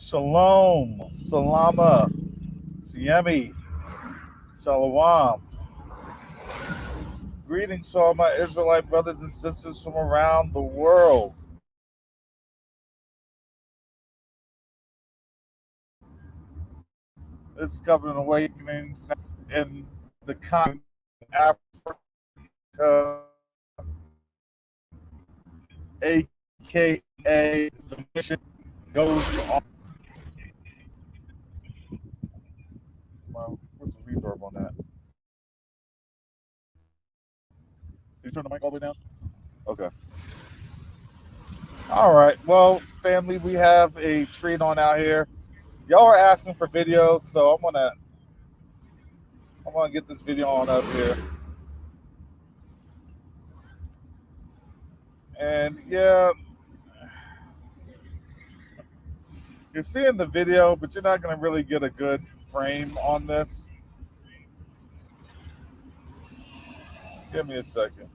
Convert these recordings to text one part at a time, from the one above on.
Shalom, Salama, Siemi, Shalom. Greetings to all my Israelite brothers and sisters from around the world. This is Covenant Awakenings in the continent of Africa, aka the mission goes on. Well, where's the reverb on that? Did you turn the mic all the way down? Okay. All right. Well, family, we have a treat on out here. Y'all are asking for videos, so I'm gonna get this video on up here. And yeah, you're seeing the video, but you're not gonna really get a good frame on this. Give me a second.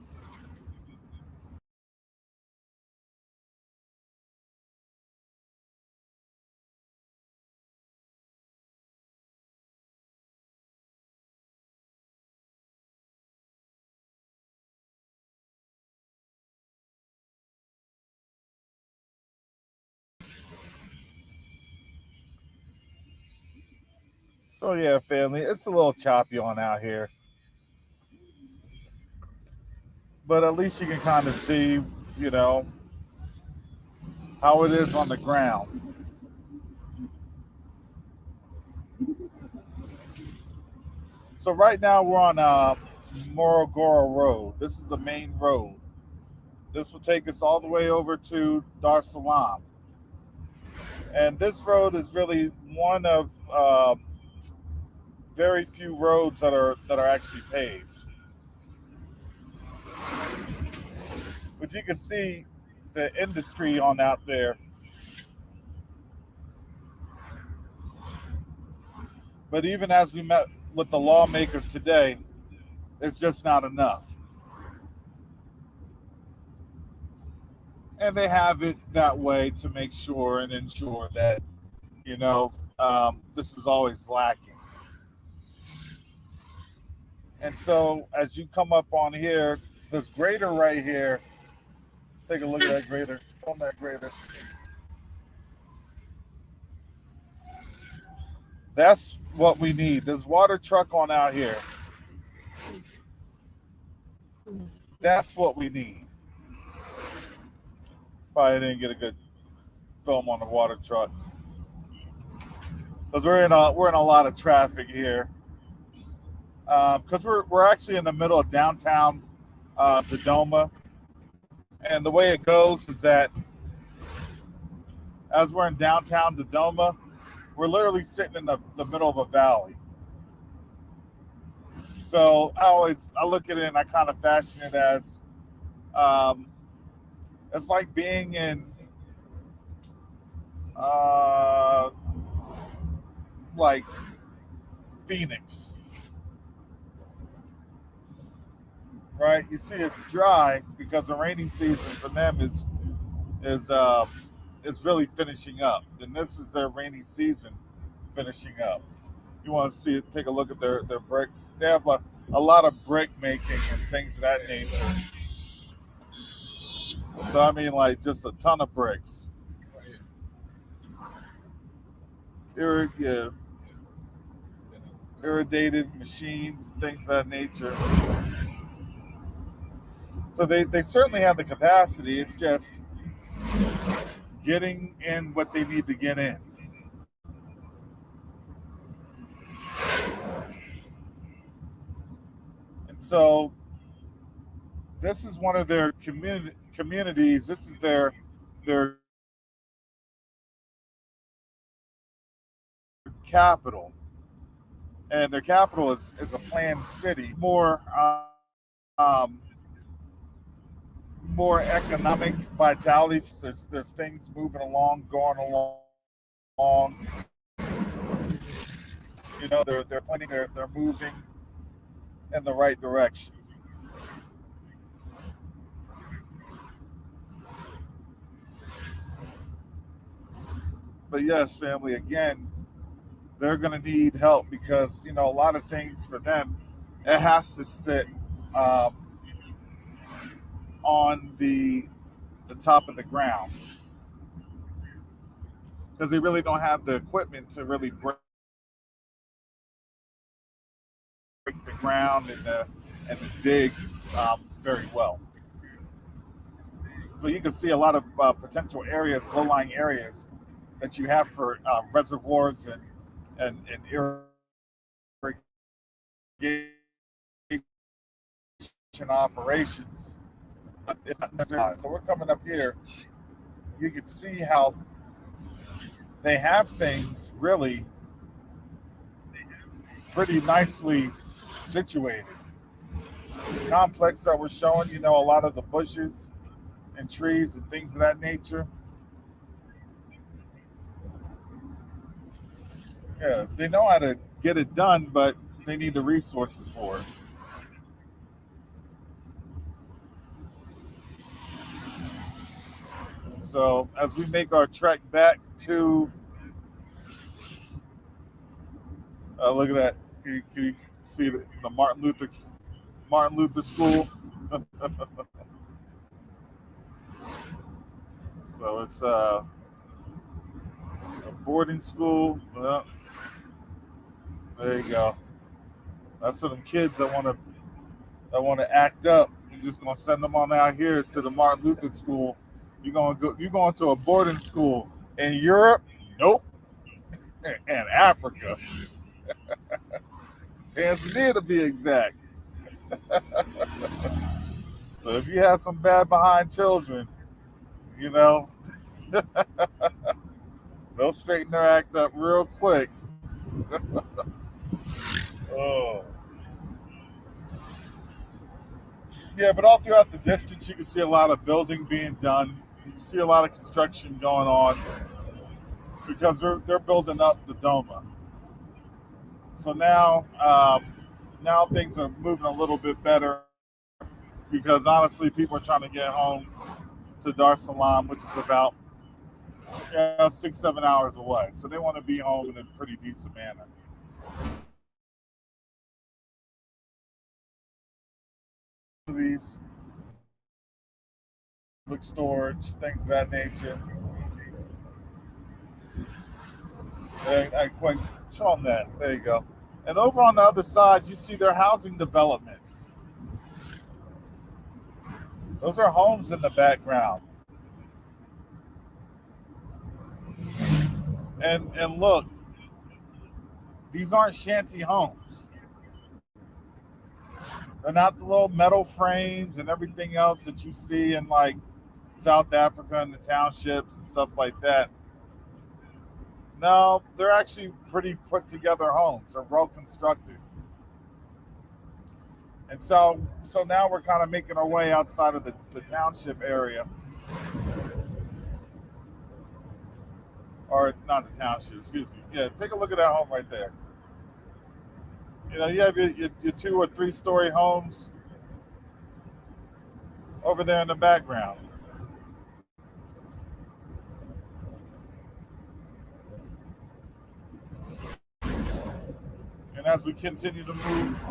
So yeah, family, it's a little choppy on out here, but at least you can kind of see, you know, how it is on the ground. So right now we're on Morogoro Road. This is the main road. This will take us all the way over to Dar es Salaam. And this road is really one of very few roads that are actually paved. But you can see the industry on out there. But even as we met with the lawmakers today, it's just not enough. And they have it that way to make sure and ensure that, this is always lacking. And so as you come up on here, this grader right here, take a look at that grader. On that grader. That's what we need. This water truck on out here. That's what we need. Probably didn't get a good film on the water truck because we're in a lot of traffic here. Because we're actually in the middle of downtown Dodoma, and the way it goes is that as we're in downtown Dodoma, we're literally sitting in the middle of a valley. So I look at it and I kind of fashion it as um, it's like being in uh, like Phoenix, right? You see, it's dry because the rainy season for them is really finishing up, and this is their rainy season finishing up. You want to see it? Take a look at their bricks. They have a lot of brick making and things of that nature. So I mean, like just a ton of bricks. Yeah, irrigated machines, things of that nature. So they certainly have the capacity. It's just getting in what they need to get in. And so this is one of their communities. This is their capital, and their capital is a planned city. Um, more economic vitality. There's things moving along, going along. They're pointing. They're moving in the right direction. But yes, family, again, they're going to need help because, a lot of things for them, it has to sit um, on the top of the ground because they really don't have the equipment to really break the ground and the dig very well. So you can see a lot of potential areas, low-lying areas that you have for reservoirs and irrigation operations. But it's not necessary. So we're coming up here. You can see how they have things really pretty nicely situated. The complex that we're showing, a lot of the bushes and trees and things of that nature. Yeah, they know how to get it done, but they need the resources for it. So as we make our trek back to, look at that. Can you see the Martin Luther School? So it's a boarding school. Well, there you go. That's for them kids that want to act up. You're just gonna send them on out here to the Martin Luther School. You're gonna go. You're going to a boarding school in Europe? Nope. And Africa, Tanzania to be exact. So if you have some bad behind children, you know they'll straighten their act up real quick. Oh. Yeah, but all throughout the distance, you can see a lot of building being done. You can see a lot of construction going on because they're building up the Doma. So now things are moving a little bit better because honestly, people are trying to get home to Dar es Salaam, which is about 6-7 hours away. So they want to be home in a pretty decent manner. These public storage, things of that nature. I quite show them that. There you go. And over on the other side, you see their housing developments. Those are homes in the background. And look, these aren't shanty homes. They're not the little metal frames and everything else that you see in like South Africa and the townships and stuff like that. No, they're actually pretty put together homes. They're well constructed. And so now we're kind of making our way outside of the township area. Or not the township, excuse me. Yeah, take a look at that home right there. You have your 2 or 3 story homes over there in the background. And as we continue to move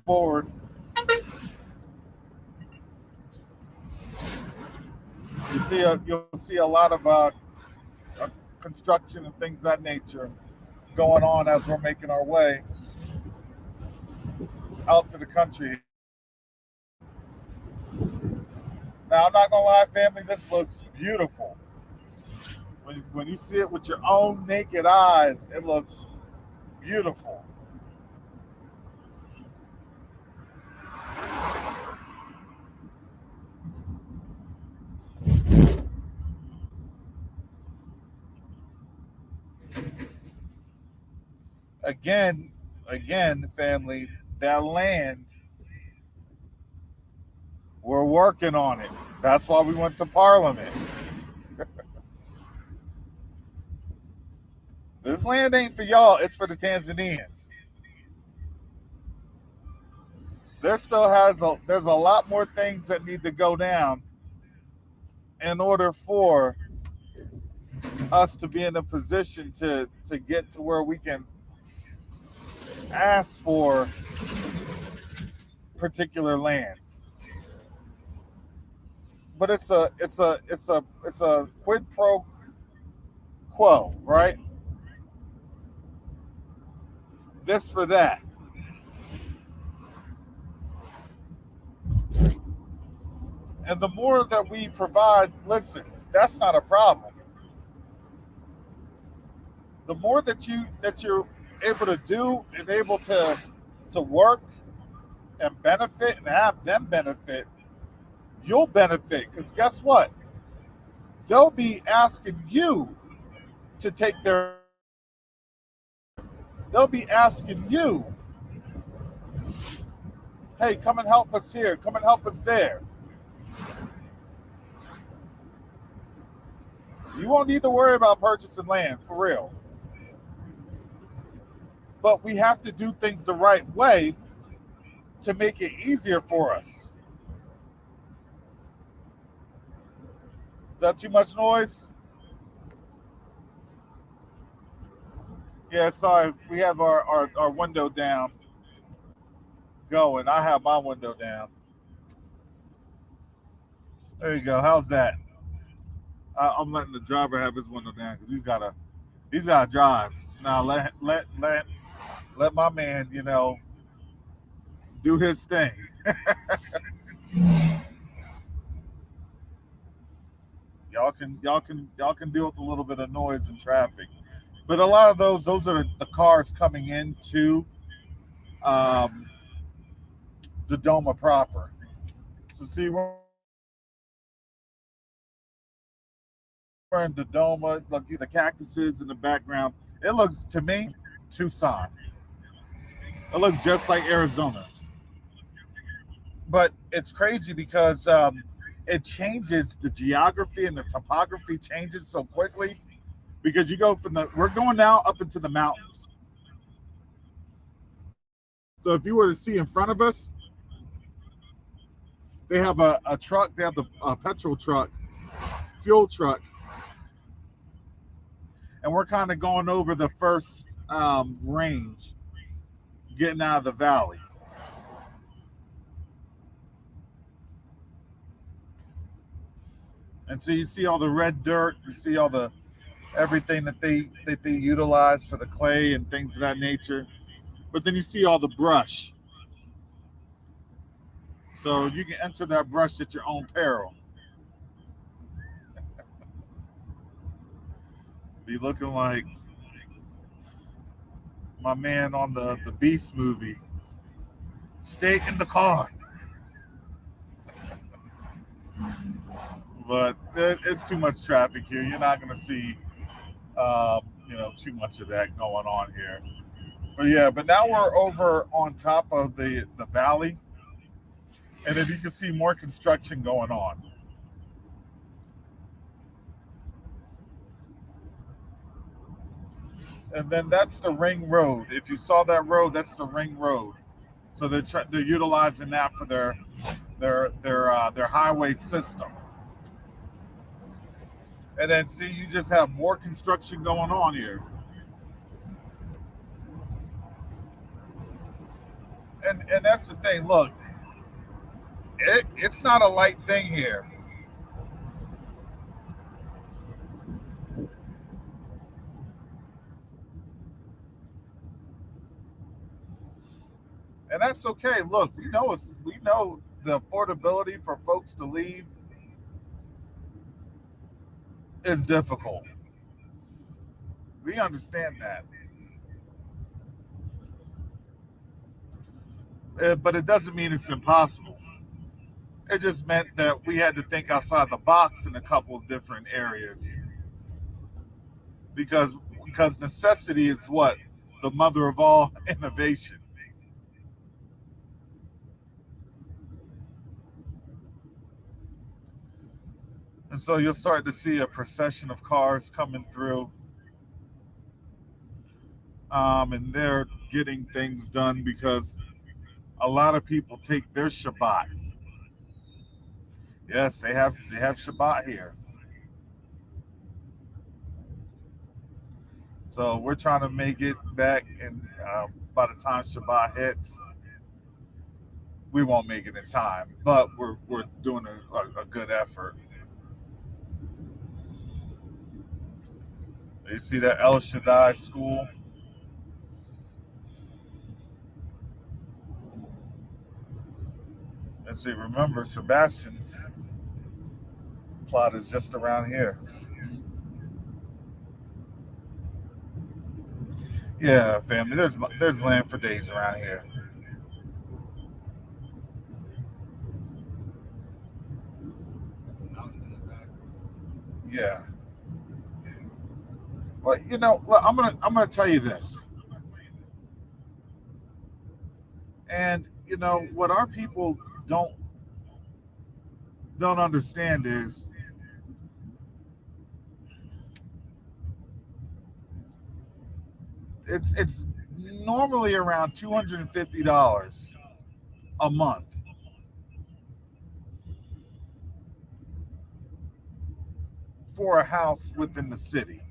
forward, you'll see a lot of construction and things of that nature going on as we're making our way out to the country. Now, I'm not gonna lie, family, this looks beautiful. When you see it with your own naked eyes, it looks beautiful. Again, again, family, that land, we're working on it. That's why we went to Parliament. This land ain't for y'all, it's for the Tanzanians. There's a lot more things that need to go down in order for us to be in a position to get to where we can ask for particular land. But it's a quid pro quo, right? This for that. And the more that we provide, listen, that's not a problem. The more that you're able to do and able to work and benefit and have them benefit, you'll benefit. Because guess what? They'll be asking you to take their. They'll be asking you, hey, come and help us here, come and help us there. You won't need to worry about purchasing land for real. But we have to do things the right way to make it easier for us. Is that too much noise? Yeah, sorry. We have our window down going. I have my window down. There you go. How's that? I'm letting the driver have his window down because he's gotta drive. Now let my man, do his thing. Y'all can deal with a little bit of noise and traffic, but a lot of those are the cars coming into um, the Doma proper. So see, we're in Dodoma. Look, the cactuses in the background. It looks to me, Tucson. It looks just like Arizona, but it's crazy because it changes the geography and the topography changes so quickly because you go from we're going now up into the mountains. So if you were to see in front of us, they have a truck. They have the petrol truck, fuel truck, and we're kind of going over the first range, getting out of the valley. And so you see all the red dirt, you see all the everything that they utilize for the clay and things of that nature. But then you see all the brush, so you can enter that brush at your own peril. Be looking like my man on the Beast movie. Stay in the car. But it's too much traffic here. You're not going to see, too much of that going on here. But yeah, but now we're over on top of the valley, and as you can see, more construction going on. And then that's the ring road. If you saw that road, that's the ring road. So they're utilizing that for their highway system. And then see, you just have more construction going on here. And that's the thing. Look, it's not a light thing here, and that's okay. Look, we know the affordability for folks to leave is difficult. We understand that, but it doesn't mean it's impossible. It just meant that we had to think outside the box in a couple of different areas because because necessity is what the mother of all innovation. And so you'll start to see a procession of cars coming through, and they're getting things done because a lot of people take their Shabbat. Yes, they have Shabbat here. So we're trying to make it back, and by the time Shabbat hits, we won't make it in time, but we're doing a good effort. You see that El Shaddai school? Let's see. Remember, Sebastian's plot is just around here. Yeah, family. There's land for days around here. Yeah. Well, look, I'm gonna tell you this, and what our people don't don't understand is it's normally around $250 a month for a house within the city.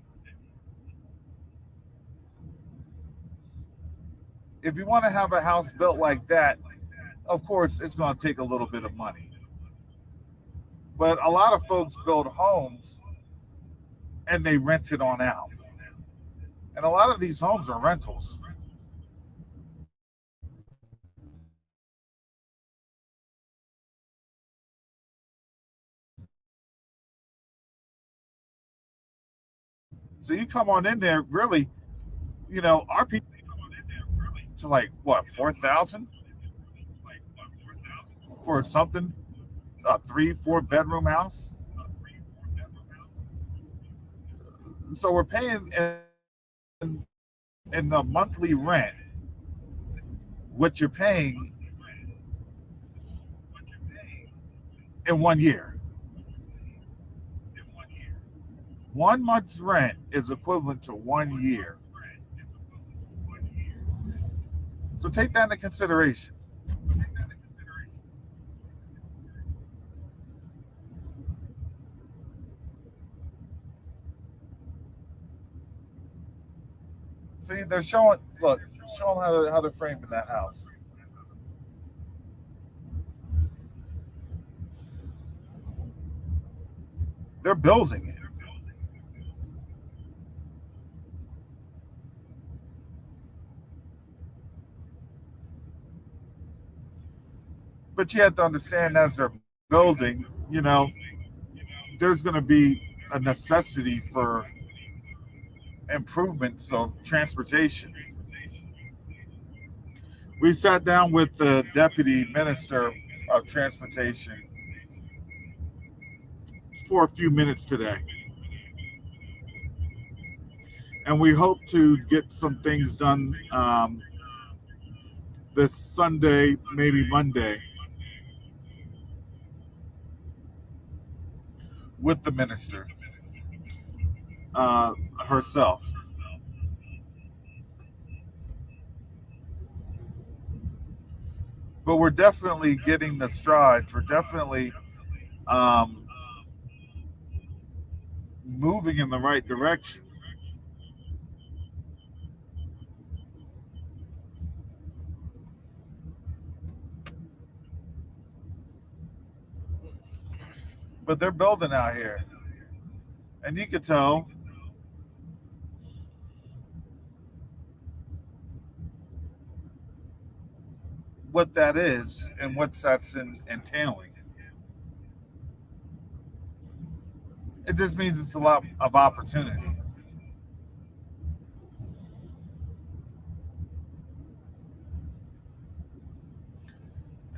If you want to have a house built like that, of course, it's going to take a little bit of money. But a lot of folks build homes and they rent it on out. And a lot of these homes are rentals. So you come on in there, really, our people to like what 4,000 for something, a 3-4 bedroom house. So we're paying in the monthly rent what you're paying in 1 year. 1 month's rent is equivalent to 1 year. So take that into consideration. See, they're showing. Look, showing how they're framing that house. They're building it, but you have to understand as they're building, there's going to be a necessity for improvements of transportation. We sat down with the deputy minister of transportation for a few minutes today, and we hope to get some things done this Sunday, maybe Monday, with the minister uh, herself. But we're definitely getting the strides. We're definitely um, moving in the right direction. But they're building out here, and you can tell what that is and what that's entailing. It just means it's a lot of opportunity.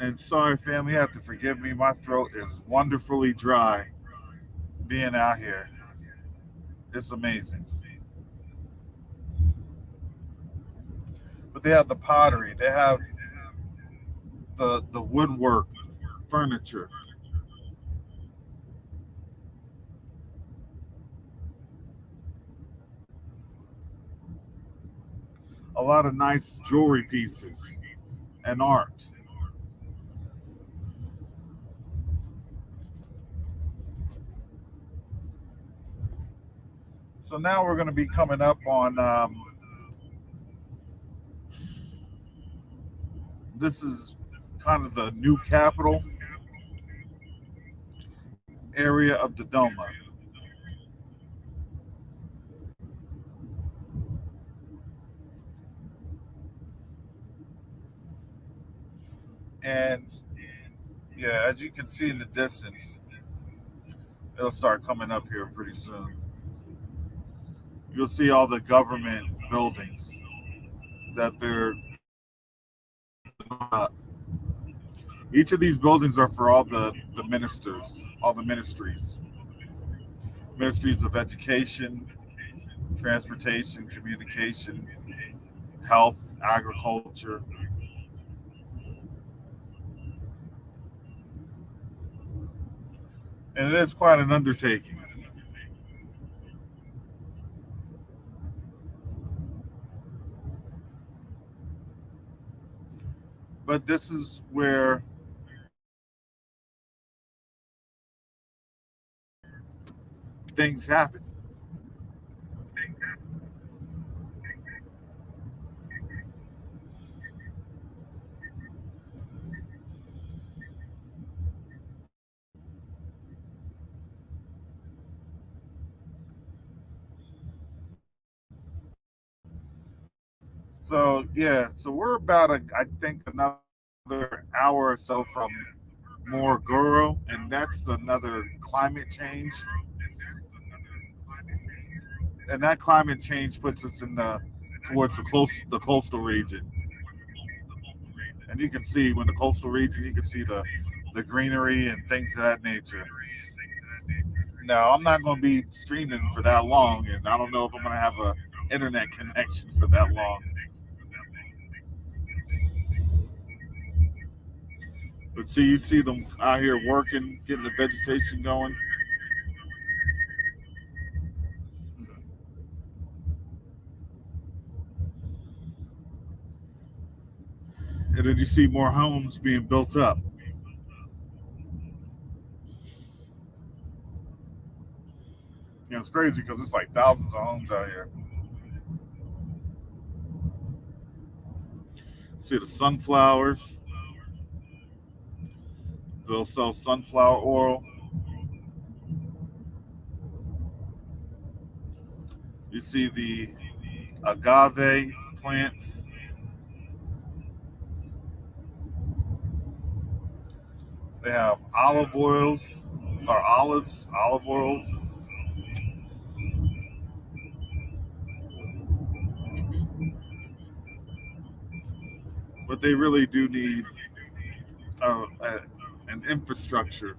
And sorry, family, you have to forgive me. My throat is wonderfully dry being out here. It's amazing. But they have the pottery, they have the woodwork, furniture, a lot of nice jewelry pieces and art. So now we're going to be coming up on this is kind of the new capital area of Dodoma. And yeah, as you can see in the distance, it'll start coming up here pretty soon. You'll see all the government buildings that they're uh, each of these buildings are for all the ministers, all the ministries of education, transportation, communication, health, agriculture, and it is quite an undertaking. But this is where things happen. So yeah, so we're about I think another hour or so from Morogoro, and that's another climate change. And that climate change puts us in the towards the coastal region. And you can see when the coastal region, you can see the greenery and things of that nature. Now, I'm not going to be streaming for that long, and I don't know if I'm going to have a internet connection for that long. But see, you see them out here working, getting the vegetation going, and then you see more homes being built up. It's crazy because it's like thousands of homes out here. See the sunflowers. They'll sell sunflower oil. You see the agave plants. They have olive oils or olive oils. But they really do need an infrastructure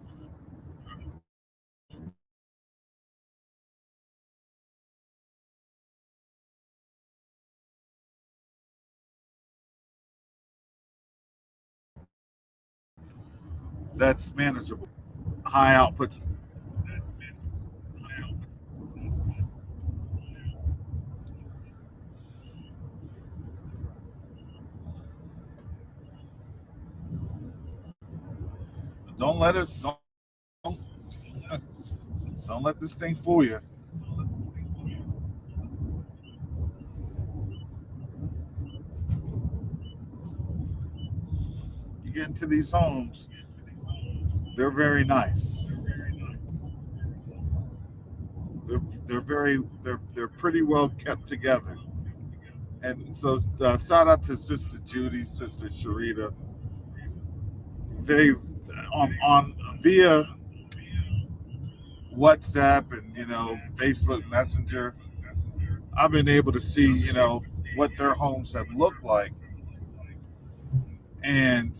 that's manageable. High outputs. Don't let it. Don't, don't let this thing fool you. You get into these homes, they're very nice. They're very they're pretty well kept together. And so shout out to Sister Judy, Sister Sharita. They've on via WhatsApp and Facebook Messenger. I've been able to see what their homes have looked like, and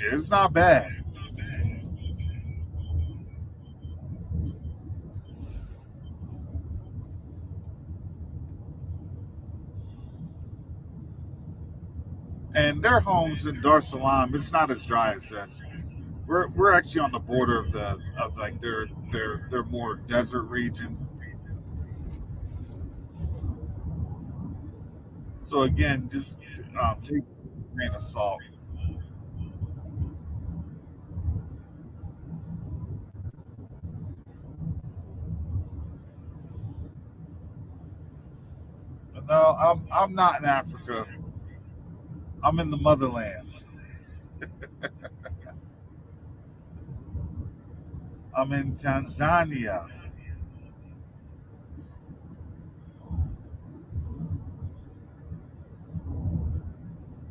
it's not bad. And their homes in Dar es Salaam, it's not as dry as this. We're actually on the border of like their more desert region. So again, just take a grain of salt. No, I'm not in Africa. I'm in the motherland. I'm in Tanzania.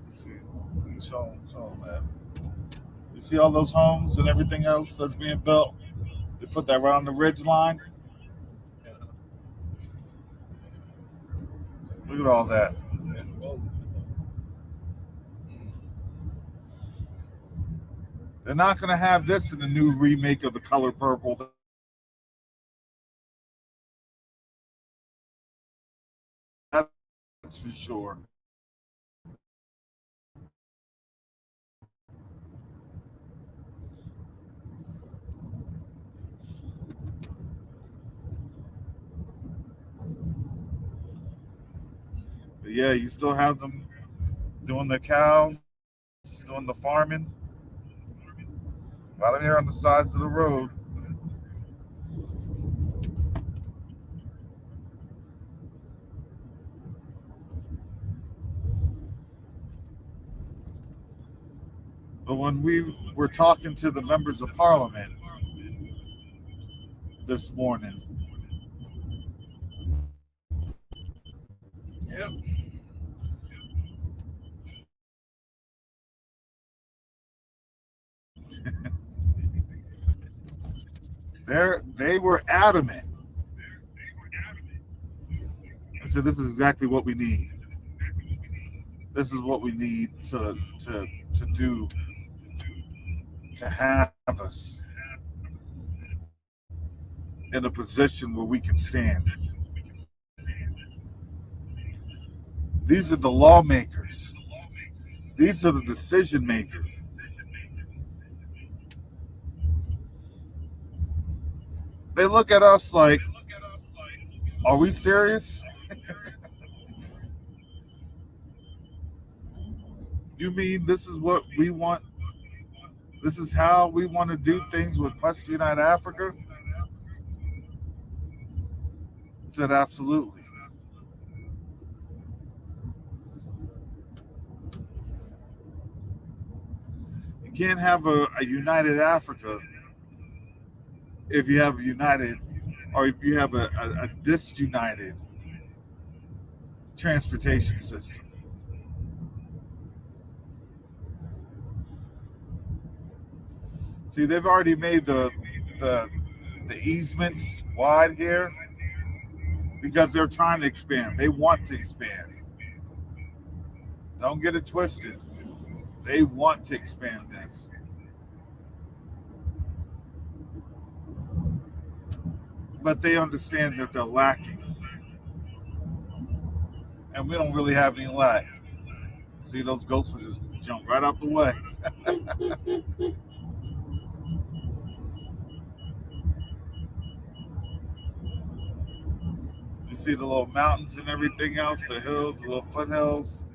Let's see, show 'em that. You see all those homes and everything else that's being built? They put that right on the ridge line. Look at all that. They're not going to have this in the new remake of The Color Purple. That's for sure. But yeah, you still have them doing the cows, doing the farming, right here on the sides of the road. But when we were talking to the members of parliament this morning, Yep. they were adamant. I said, "This is exactly what we need. This is what we need to do to have us in a position where we can stand. These are the lawmakers. These are the decision makers. They look at us like, are we serious? You mean this is what we want? This is how we want to do things with Quest Unite Africa?" I said, absolutely. You can't have a united Africa if you have a united, or if you have a disunited transportation system. See, they've already made the the easements wide here because they're trying to expand. They want to expand. Don't get it twisted. They want to expand this, but they understand that they're lacking, and we don't really have any lack. See, those goats will just jump right out the way. You see the little mountains and everything else, the hills, the little foothills.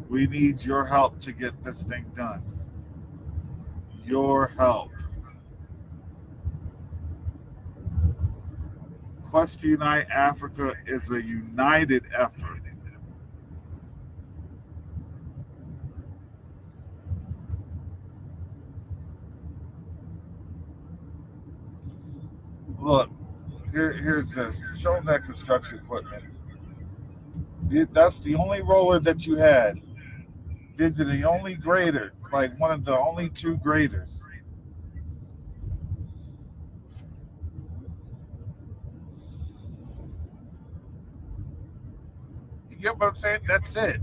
We need your help to get this thing done. Your help. Quest to Unite Africa is a united effort. Look, here's this. Show them that construction equipment. That's the only roller that you had. These are the only grader, like one of the only two graders. You get what I'm saying? That's it.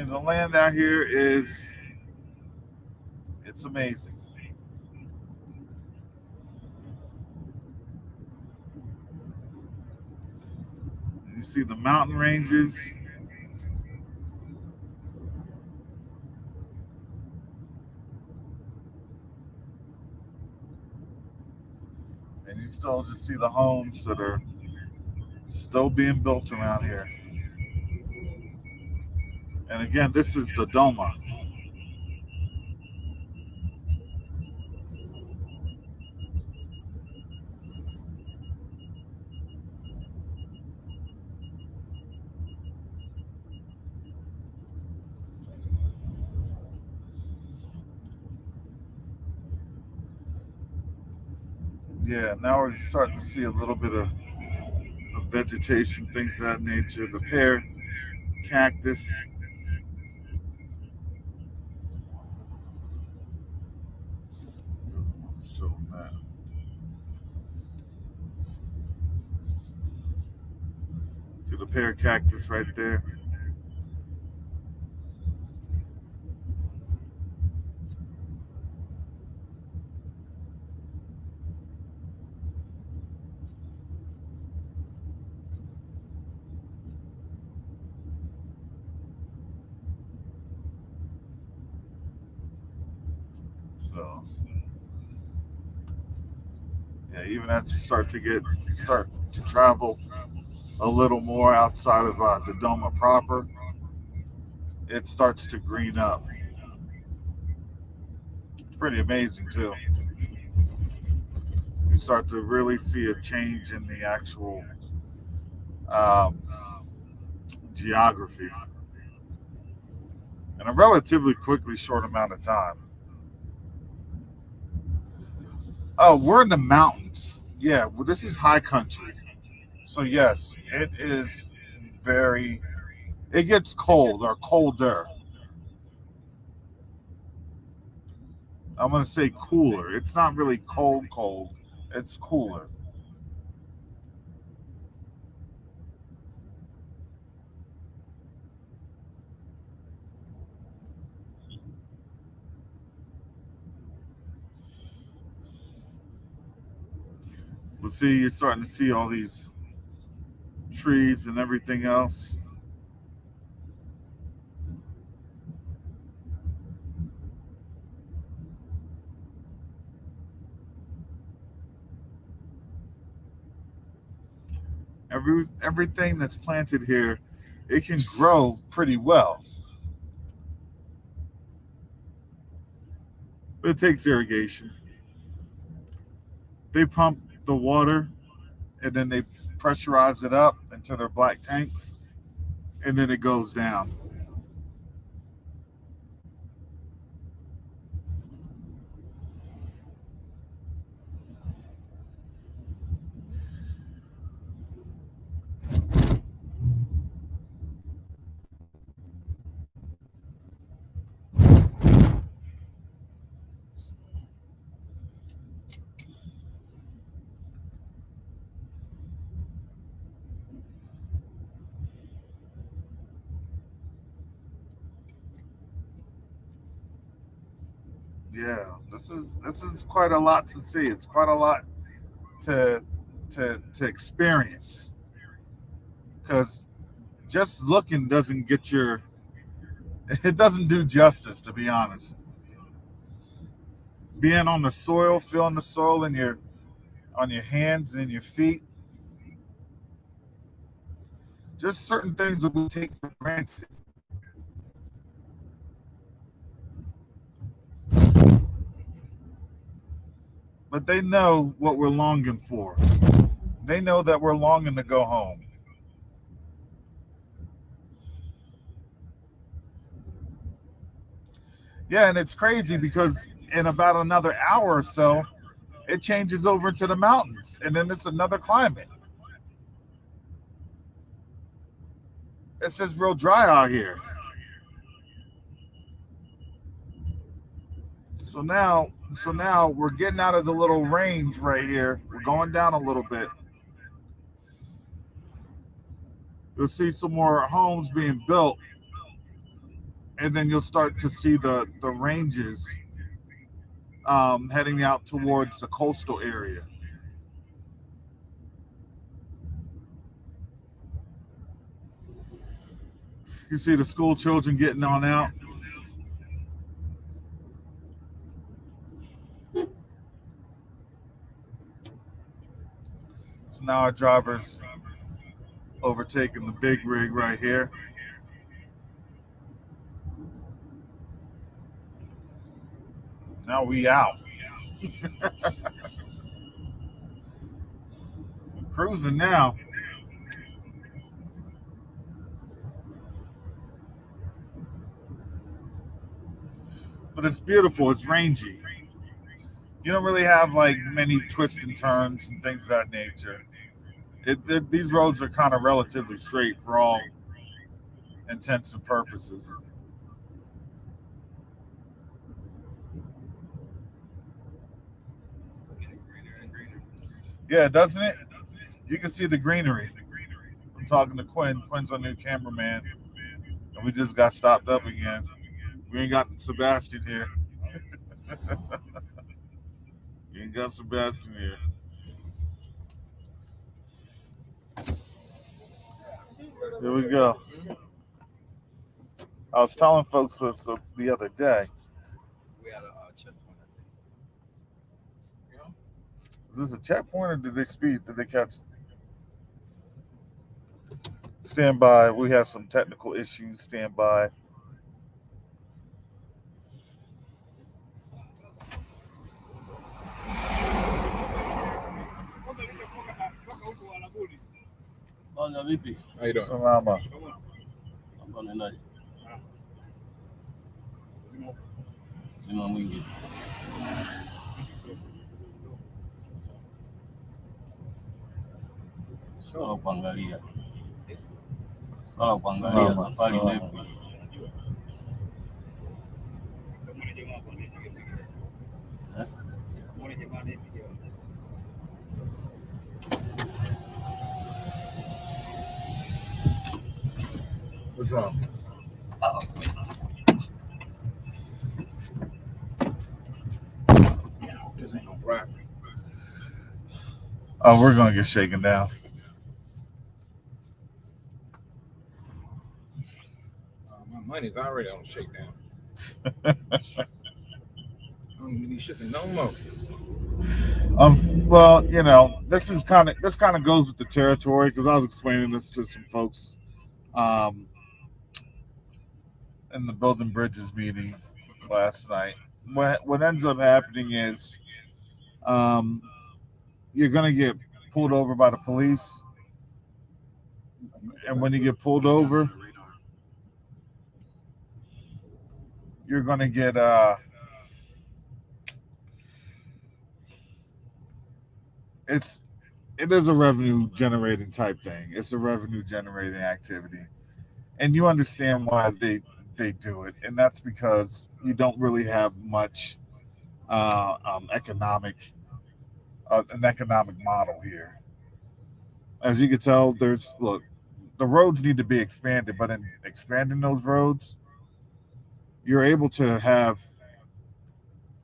mean, the land out here it's amazing. You see the mountain ranges. And you still just see the homes that are still being built around here. And again, this is the Doma. Yeah, now we're starting to see a little bit of vegetation, things of that nature. The pear cactus. So that. See the pear cactus right there. So yeah, even as you start to travel a little more outside of the Doma proper, it starts to green up. It's pretty amazing too. You start to really see a change in the actual um, geography in a relatively quickly short amount of time. Oh, we're in the mountains. Yeah, well, this is high country. So yes, it is very. It gets cold or colder. I'm gonna say cooler. It's not really cold, cold. It's cooler. But see, you're starting to see all these trees and everything else. Everything that's planted here, it can grow pretty well. But it takes irrigation. They pump the water and then they pressurize it up into their black tanks and then it goes down. Yeah, this is quite a lot to see. It's quite a lot to to experience because just looking doesn't get your it doesn't do justice, to be honest. Being on the soil, feeling the soil in your on your hands and your feet, just certain things that we take for granted. But they know what we're longing for. They know that we're longing to go home. Yeah, and it's crazy because in about another hour or so, it changes over to the mountains, and then it's another climate. It's just real dry out here. So now we're getting out of the little range right here. We're going down a little bit. You'll see some more homes being built and then you'll start to see the ranges heading out towards the coastal area. You see the school children getting on out. So now our driver's overtaking the big rig right here. Now we out. Cruising now. But it's beautiful. It's rangy. You don't really have like many twists and turns and things of that nature. These roads are kind of relatively straight for all intents and purposes. It's getting greener and greener. Yeah, doesn't it? You can see the greenery. I'm talking to Quinn. Quinn's our new cameraman, and we just got stopped up again. We ain't got Sebastian here. We ain't got Sebastian here. Here we go. I was telling folks this the other day. We had a checkpoint, I think. You know? Is this a checkpoint or did they speed? Did they catch? Stand by. We have some technical issues. Stand by. Bwana vipi? How you doing? Salama. Hapa unaendaje? Zima mwingi. Swala kuangalia. Swala kuangalia safari ndefu. What's wrong? Wait. This ain't no rock. Oh, we're gonna get shaken down. My money's already on shakedown. I don't need shit no more. Well, you know, this kind of goes with the territory because I was explaining this to some folks in the Building Bridges meeting last night. What ends up happening is you're gonna get pulled over by the police, and when you get pulled over, you're gonna get it is a revenue generating type thing. It's a revenue generating activity, and you understand why they do it, and that's because you don't really have much economic an economic model here. As you can tell, the roads need to be expanded, but in expanding those roads, you're able to have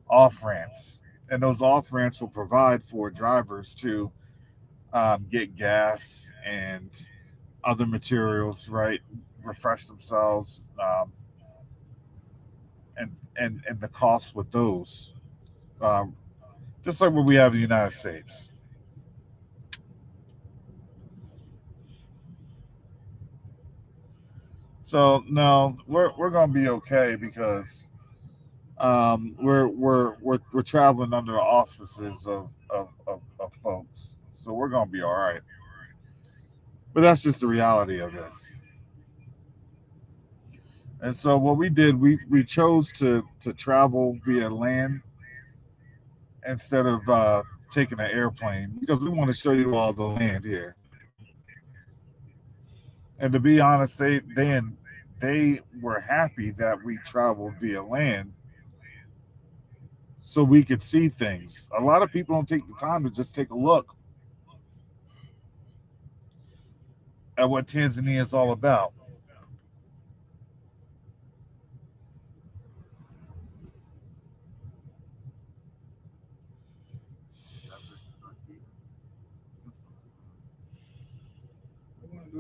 off ramps, and those off ramps will provide for drivers to get gas and other materials, right? Refresh themselves, and the costs with those, um, just like what we have in the United States. So no, we're gonna be okay because we're traveling under the auspices of folks. So we're gonna be all right. But that's just the reality of this. And so what we did, we chose to travel via land instead of taking an airplane because we want to show you all the land here. And to be honest, they were happy that we traveled via land so we could see things. A lot of people don't take the time to just take a look at what Tanzania is all about.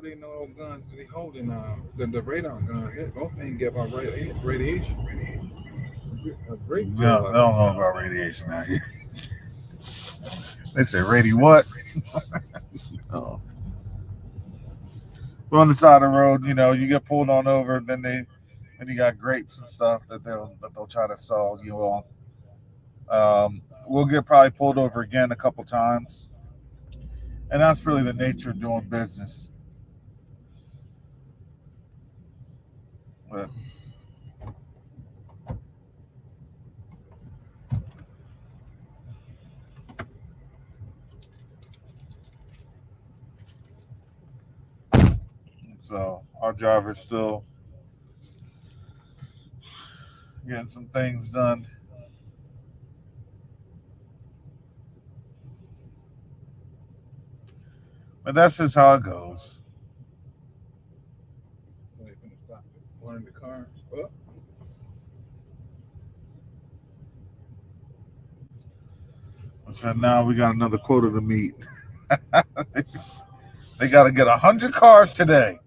do they know those guns that they holding? The radar guns. Those things give out radiation. A great No, deal they of don't know it. about radiation out here. They say radi what? Oh. But on the side of the road, you get pulled on over, then you got grapes and stuff that they'll try to sell you on. We'll get probably pulled over again a couple times, and that's really the nature of doing business. But so our driver's still getting some things done. But that's just how it goes. So they finna stop one in the car. Oh, So now we got another quota to meet. They got to get 100 cars today.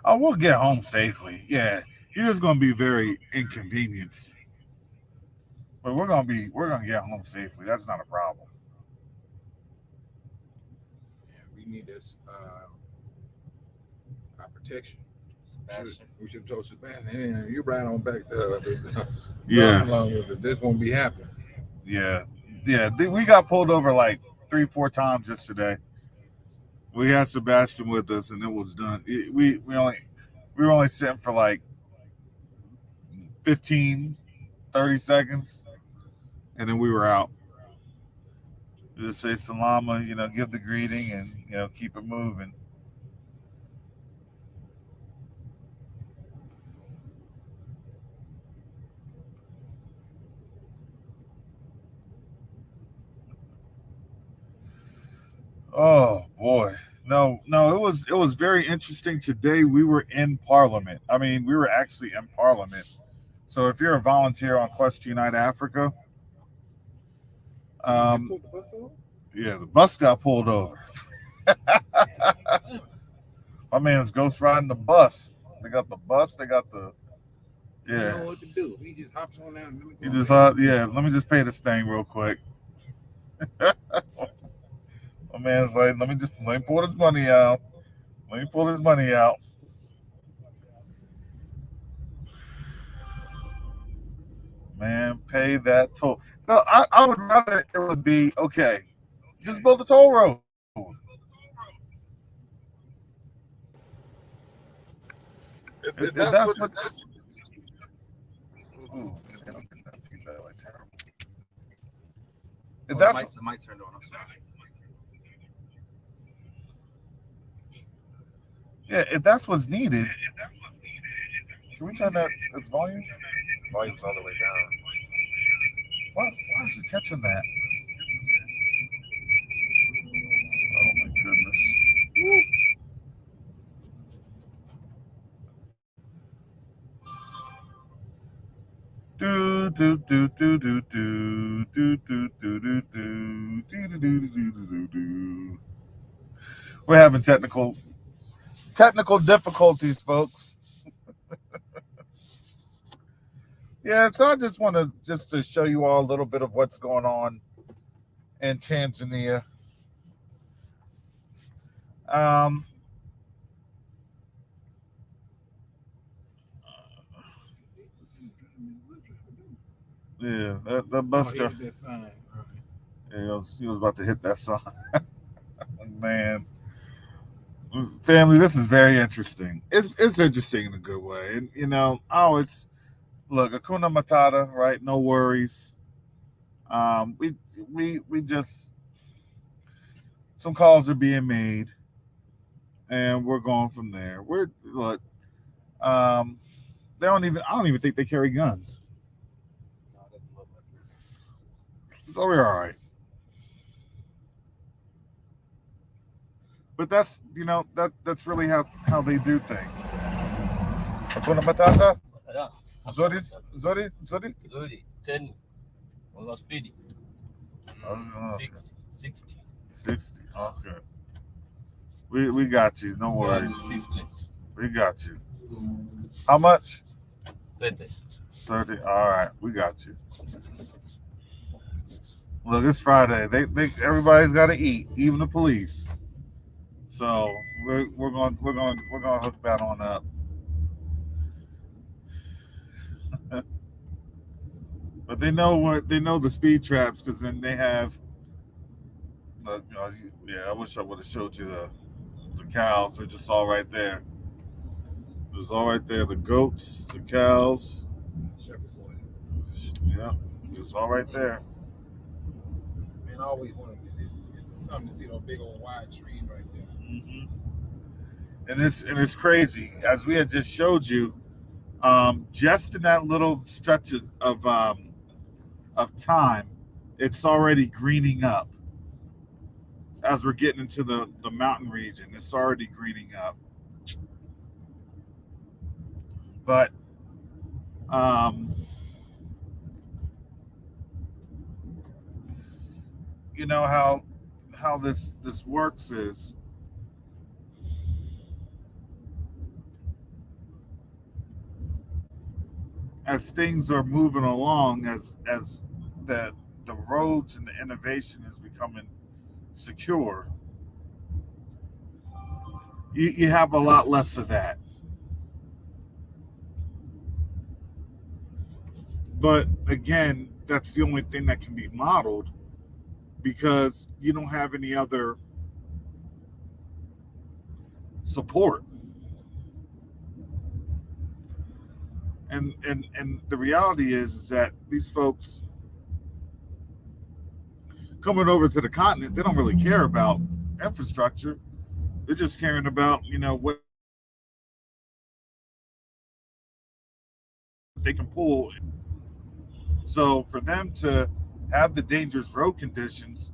Oh, we'll get home safely. Yeah, you're just gonna be very inconvenienced, but we're gonna get home safely. That's not a problem. yeah, we need this our protection. Sebastian. We should have told Sebastian, hey, you ride on back to Yeah, along with it. This won't be happening. yeah. We got pulled over like 3-4 times yesterday. We had Sebastian with us, and it was done. We were only sitting for like 15, 30 seconds, and then we were out. Just say salama, give the greeting, and keep it moving. Oh boy. No, it was very interesting today. We were in Parliament. I mean, we were actually in Parliament. So if you're a volunteer on Quest Unite Africa, They um, pulled the bus over? yeah, the bus got pulled over. My man's ghost riding the bus. They got the bus. They got the He didn't know yeah. what to do. He just hops on that and let me He go just ahead. yeah. Let me just pay this thing real quick. My man's like, let me pull this money out. Let me pull this money out. Man, pay that toll. No, I would rather it would be okay. Just build a toll road. If that's what. Ooh, man, I'm getting that feedback like terrible. If Oh, that's the mic turned on. I'm sorry. yeah, if that's what's needed, can we turn that its volume? Volume's all the way down. Why is it catching that? Oh my goodness. Do do do do do do do do do do do do do do do do. We're having technical difficulties, folks. Yeah, so I just want to show you all a little bit of what's going on in Tanzania. Um, yeah, that Oh, Buster. he hit that sign. Yeah, he was about to hit that sign. Man, family, this is very interesting. It's interesting in a good way, and I always look Akuna Matata, right? No worries. We just some calls are being made, and we're going from there. We're look, um, I don't even think they carry guns, No, it doesn't look like it. so we're all right. But that's that's really how they do things. Hakuna Matata. Yeah. Zori, Zori. Zuri 10 on speed. Oh, okay. 60. 60. Okay. We got you. No You worries. had 50. We got you. How much? 30. 30. All right. We got you. Look, it's Friday. They everybody's got to eat, even the police. So we're gonna hook that on up. But they know the speed traps because then they have. Yeah, I wish I would have showed you the cows. They're just all right there. It's all right there. The goats, the cows. Shepherd boy. Yeah, it's all right there. Man, I always wanted it's something to see those big old wide trees right there. Hmm. And it's crazy as we had just showed you. Just in that little stretch of time, it's already greening up. As we're getting into the mountain region, it's already greening up. But um, you know how this works is as things are moving along, as the the roads and the innovation is becoming secure, you have a lot less of that. But again, that's the only thing that can be modeled because you don't have any other support. And the reality is that these folks coming over to the continent, they don't really care about infrastructure. They're just caring about what they can pull. So for them to have the dangerous road conditions,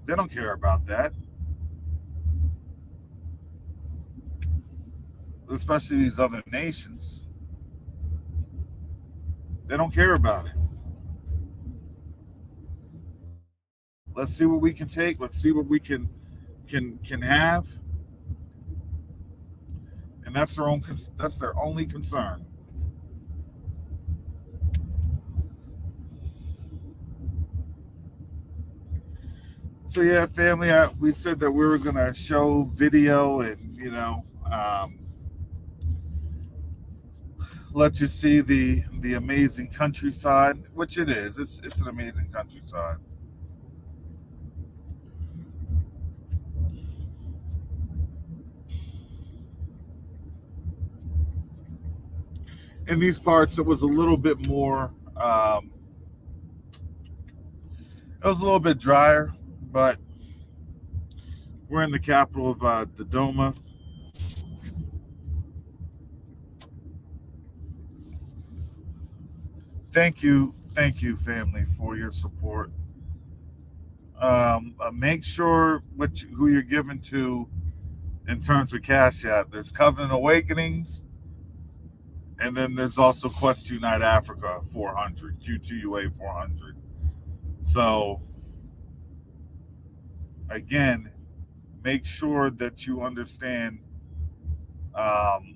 they don't care about that. Especially these other nations, they don't care about it. Let's see what we can take. Let's see what we can have, and that's their only concern. So yeah, family. We said that we were gonna show video and let you see the amazing countryside, which it is. It's an amazing countryside. In these parts, it was a little bit more. It was a little bit drier, but we're in the capital of Dodoma. Thank you, family, for your support. Make sure who you're giving to in terms of Cash App. There's Covenant Awakenings, and then there's also Quest Unite Africa 400, Q2UA 400. So again, make sure that you understand um,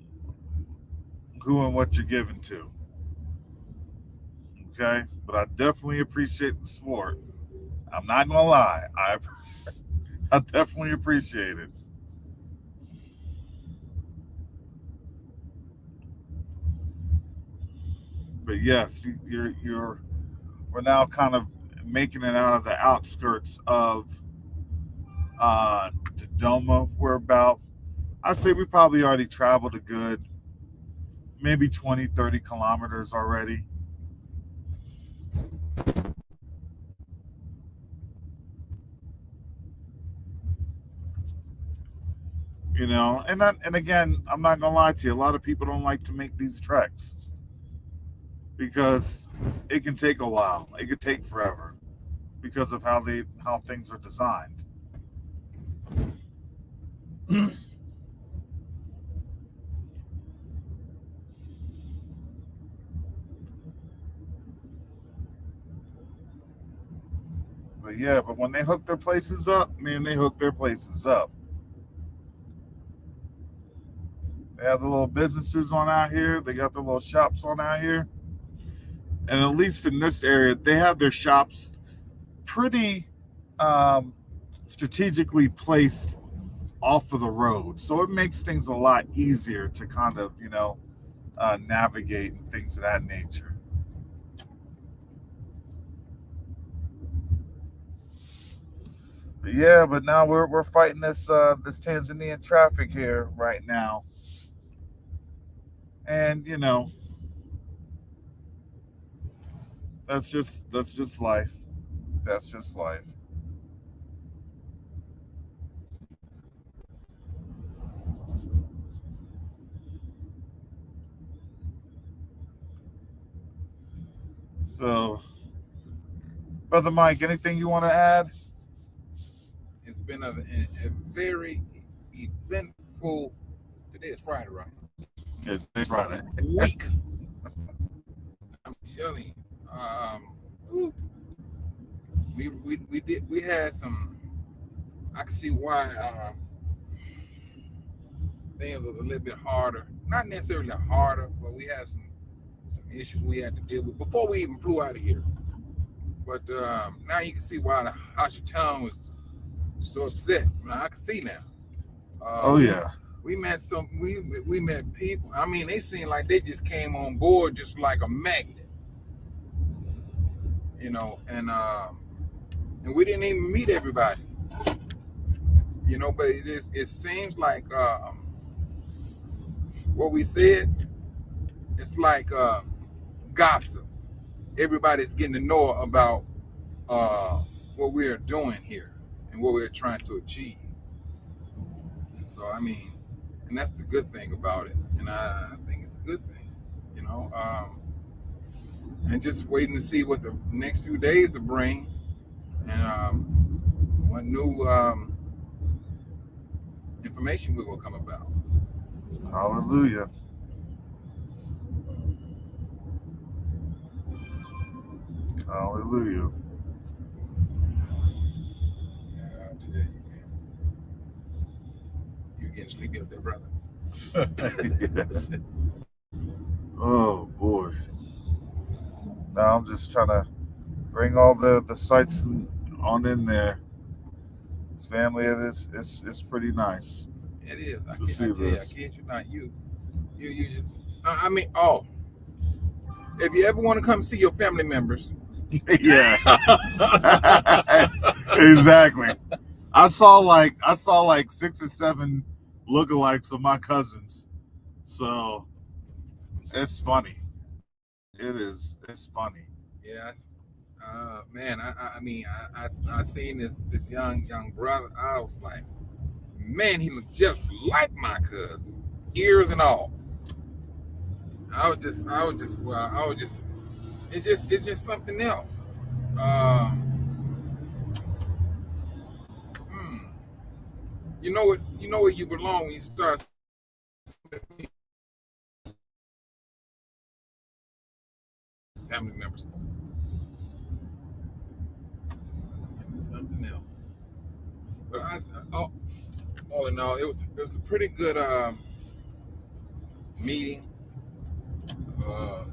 who and what you're giving to. Okay, but I definitely appreciate the support. I'm not gonna lie, I definitely appreciate it. But yes, we're now kind of making it out of the outskirts of Dodoma. We're about, I'd say we probably already traveled a good maybe 20, 30 kilometers already. And again, I'm not gonna lie to you. A lot of people don't like to make these treks because it can take a while. It could take forever because of how things are designed. yeah, but when they hook their places up, man, they hook their places up. They have the little businesses on out here. They got the little shops on out here. And at least in this area, they have their shops pretty um, strategically placed off of the road. So it makes things a lot easier to kind of, navigate and things of that nature. But yeah, but now we're fighting this Tanzanian traffic here right now. And that's just life. That's just life. So, Brother Mike, anything you want to add? It's been a very eventful. Today is Friday, right? It's Friday. Week. I'm telling you. Whew, we had some. I can see why things was a little bit harder. Not necessarily harder, but we had some issues we had to deal with before we even flew out of here. But now you can see why the Town was so upset. Now, I can see now. Oh yeah. We met we met people. I mean, they seemed like they just came on board just like a magnet, and we didn't even meet everybody, But it seems like what we said. It's like gossip. Everybody's getting to know about what we are doing here and what we're trying to achieve. So I mean, and that's the good thing about it, and I think it's a good thing, and just waiting to see what the next few days will bring, and what new information we will come about. Hallelujah. Hallelujah. Yeah, I tell you, man, you getting sleepy up there, brother? Oh boy. Now I'm just trying to bring all the sights on in there. This family, it's pretty nice It is. I to see tell you, I this. kid you not. You just. I mean, if you ever want to come see your family members, Yeah. Exactly. I saw like 6 or 7 lookalikes of my cousins. So it's funny. It's funny. yeah, man, I mean, I seen this young brother. I was like, man, he looked just like my cousin, ears and all. It's just something else. Hmm, you know where you belong when you start family members. It's something else. But all in all, it was a pretty good meeting. Uh,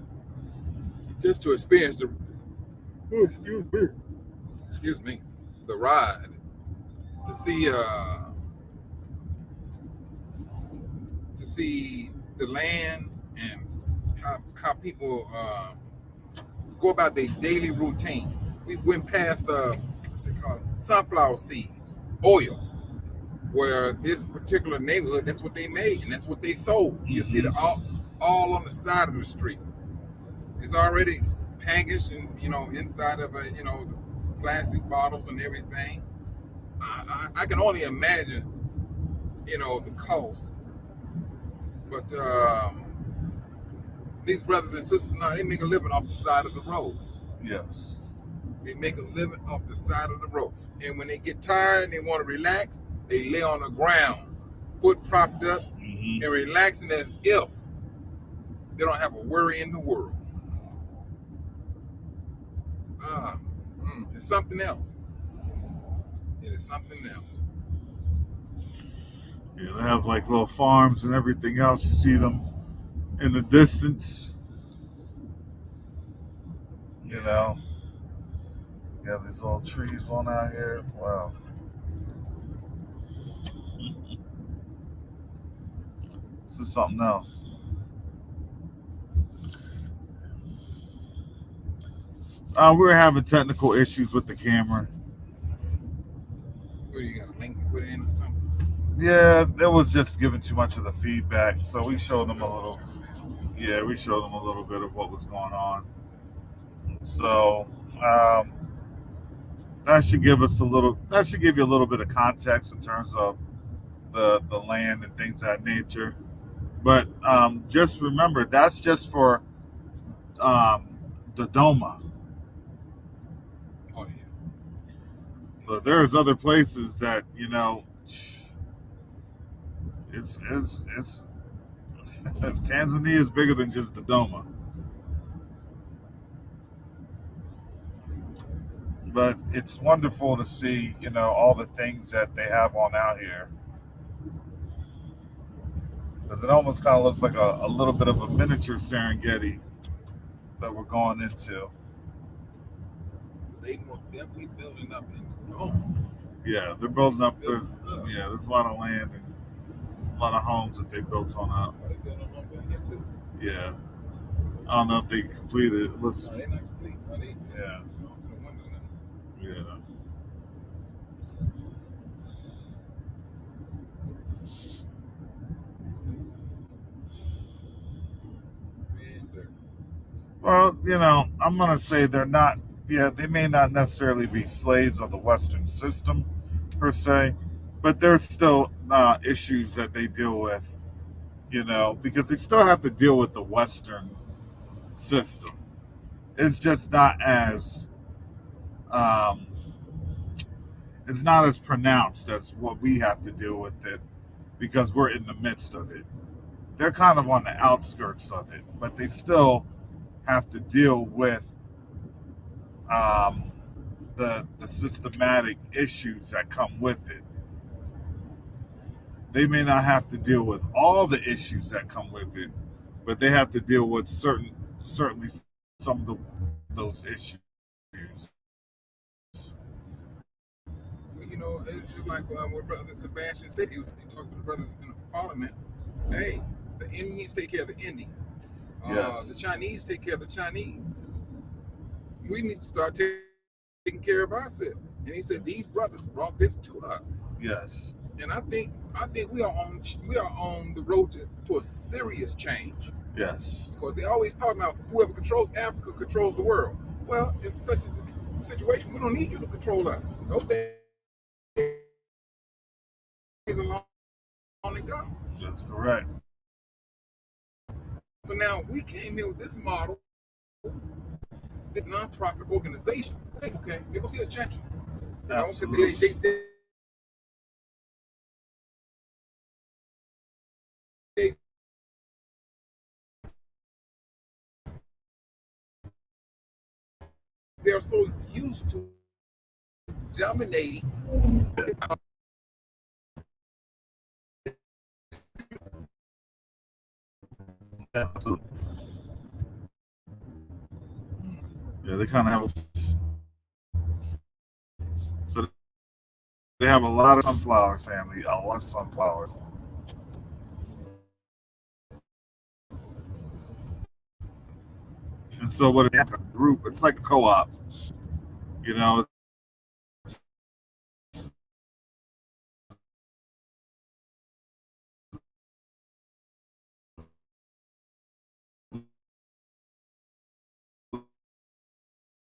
just to experience excuse me, the ride, to see the land and how people go about their daily routine. We went past what they call it, sunflower seeds, oil, where this particular neighborhood, that's what they made and that's what they sold. You see the all on the side of the street. It's already packaged and inside of the plastic bottles and everything. I can only imagine the cost, but these brothers and sisters now, they make a living off the side of the road. Yes. They make a living off the side of the road, and when they get tired and they want to relax, they lay on the ground, foot propped up, and relaxing as if they don't have a worry in the world. It's something else. It is something else. Yeah, they have like little farms and everything else. You see them in the distance. You know, yeah, these little trees on out here. Wow, this is something else. We were having technical issues with the camera. Where you got a link to put in or something? Yeah, it was just giving too much of the feedback. So we showed them a No, it's little. turned down. Yeah, we showed them a little bit of what was going on. So um, that should give us a little. That should give you a little bit of context in terms of the land and things of that nature. But just remember, that's just for um, Dodoma. Oh yeah. But there's other places that it's Tanzania is bigger than just Dodoma. But it's wonderful to see all the things that they have on out here, because it almost kind of looks like a little bit of a miniature Serengeti that we're going into. They most definitely building up in Dodoma. Yeah, they're building up. Building up. There's a lot of land and a lot of homes that they built on up. Are they building homes out here too? Yeah, I don't know if they completed it. No, they're not complete. Are they? Yeah, I don't see no windows in them. yeah. Red dirt. Well, I'm gonna say they're not. Yeah, they may not necessarily be slaves of the Western system per se, but there's still issues that they deal with. Because they still have to deal with the Western system. It's just not as um, it's not as pronounced as what we have to deal with it because we're in the midst of it. They're kind of on the outskirts of it, but they still have to deal with um, the systematic issues that come with it. They may not have to deal with all the issues that come with it, but they have to deal with certainly some of those issues. Well, it's just like what Brother Sebastian said. He talked to the brothers in the parliament. Hey, the Indians take care of the Indians. Yes. The Chinese take care of the Chinese. We need to start taking care of ourselves. And he said these brothers brought this to us. Yes. And I think we are on the road to a serious change. Yes. Because they always talk about whoever controls Africa controls the world. Well, in such a situation, we don't need you to control us. Those days are long and gone. That's correct. So now we came here with this model, this nonprofit organization. Okay, they're gonna see a change. Absolutely. They're so used to dominating. Absolutely. Yeah, they kind of have so they have a lot of sunflowers, family. A lot of sunflowers. And so what it's a group, it's like a co-op. You know,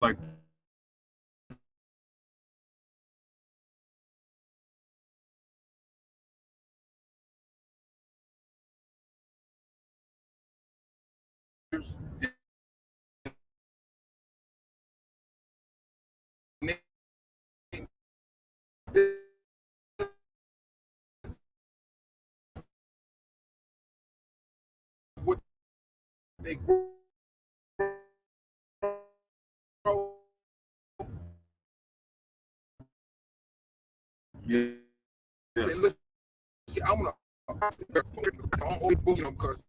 like what they grow, Yeah. I said, look, I want to. I don't always bully them because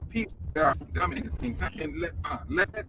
people that are dominant at the same time and let that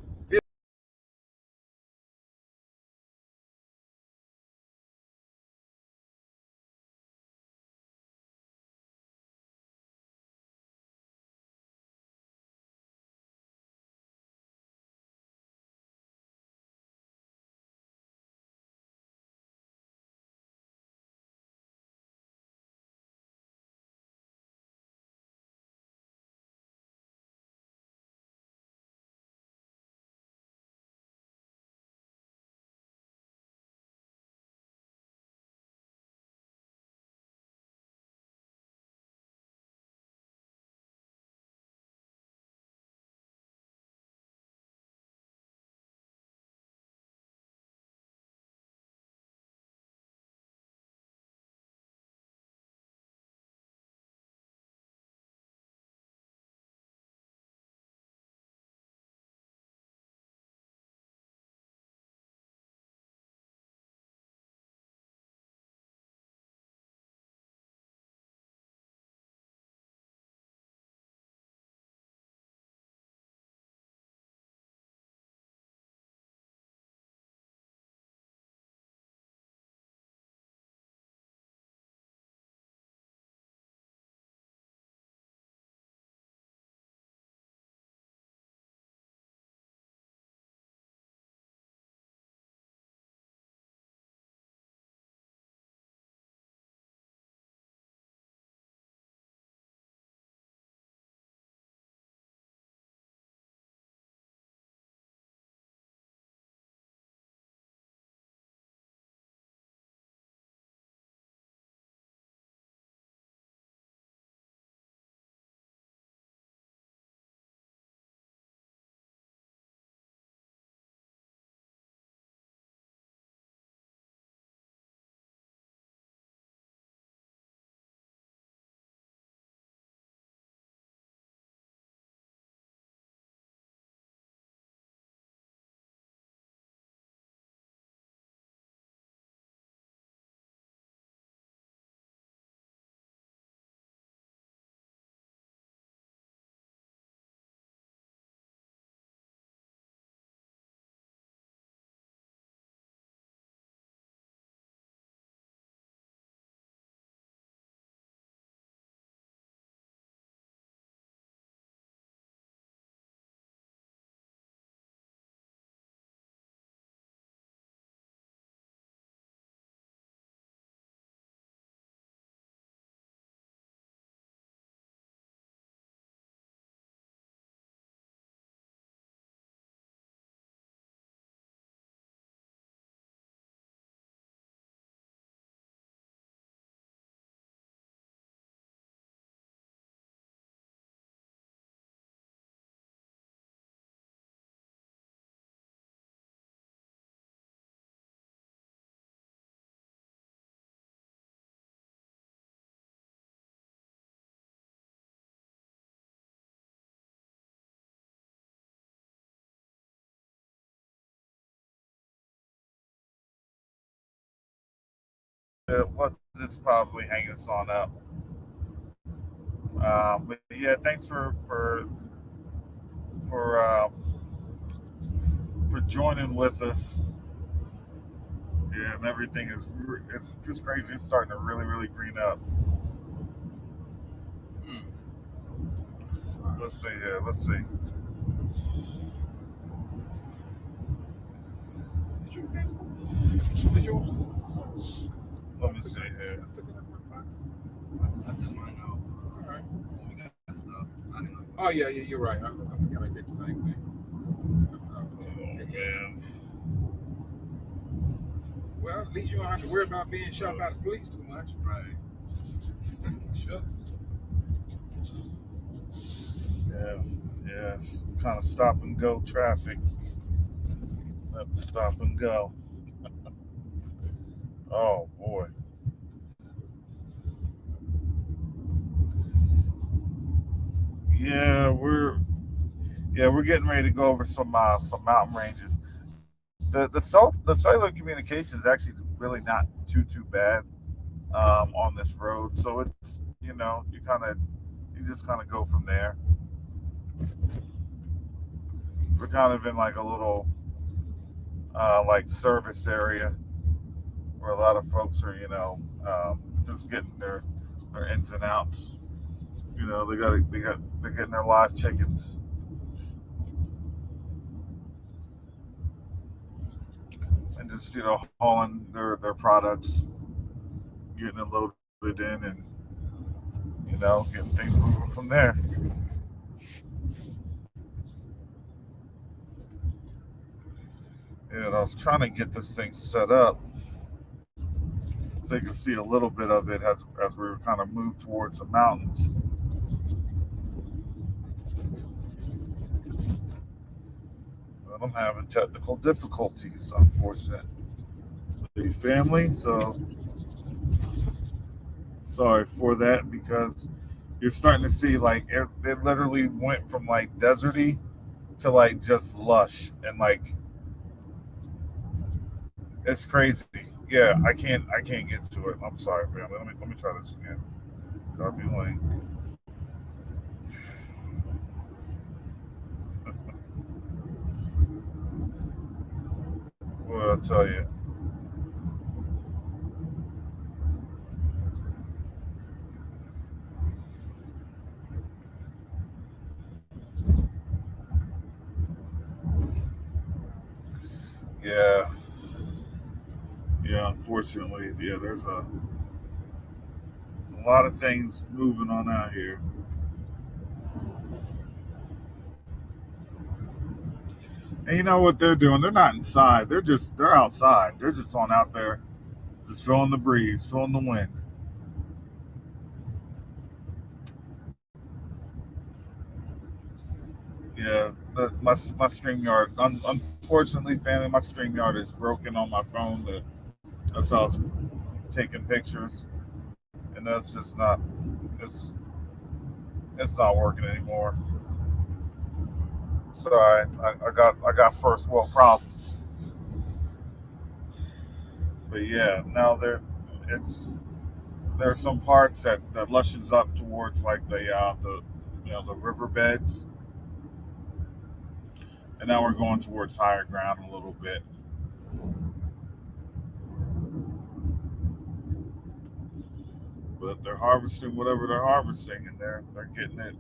What's this probably hanging us on up. But yeah, thanks for joining with us. Yeah, and everything is it's just crazy. It's starting to really green up. Let's see here. Let's see. Is your passport? Is yours? Let me see here. I took mine out All right. when we got stuff. I didn't know. Oh yeah, you're right. I forgot I did the same thing. Oh man. Well, at least you don't have to worry about being shot by the police too much. Right. Sure. Yeah, yeah. It's kind of stop and go traffic. Have to stop and go. Oh boy. Yeah, we're getting ready to go over some mountain ranges. The cellular communications actually really not too bad on this road. So it's you just kind of go from there. We're kind of in like a little like service area where a lot of folks are just getting their ins and outs. They're getting their live chickens and just hauling their products, getting it loaded in, and getting things moving from there. And I was trying to get this thing set up so you can see a little bit of it as we were kind of moved towards the mountains. But I'm having technical difficulties, unfortunately, family. So sorry for that because you're starting to see like it literally went from like deserty to like just lush and like it's crazy. Yeah, I can't get to it. I'm sorry, family. Let me try this again. Copy link. Well, I'll tell you. Yeah, yeah. Unfortunately, yeah. There's a lot of things moving on out here. And you know what they're doing? They're not inside. They're outside. They're just on out there, just feeling the breeze, feeling the wind. Yeah, my StreamYard. Unfortunately, family, my StreamYard is broken on my phone. That's how I was taking pictures, and that's just not. It's it's not working anymore. Sorry, I got first world problems. But yeah, now it's there's some parts that lushes up towards like the riverbeds, and now we're going towards higher ground a little bit. But they're harvesting whatever they're harvesting, and they're getting it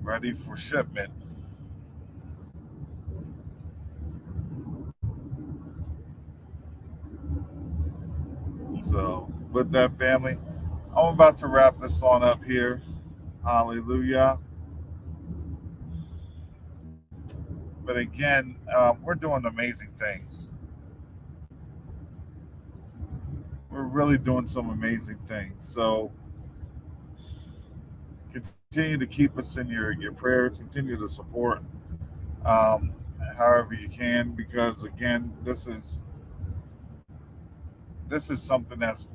ready for shipment. So with that, family, I'm about to wrap this on up here. Hallelujah. But again, we're doing amazing things. We're really doing some amazing things. So continue to keep us in your prayers. Continue to support um, however you can, because again, this is something that's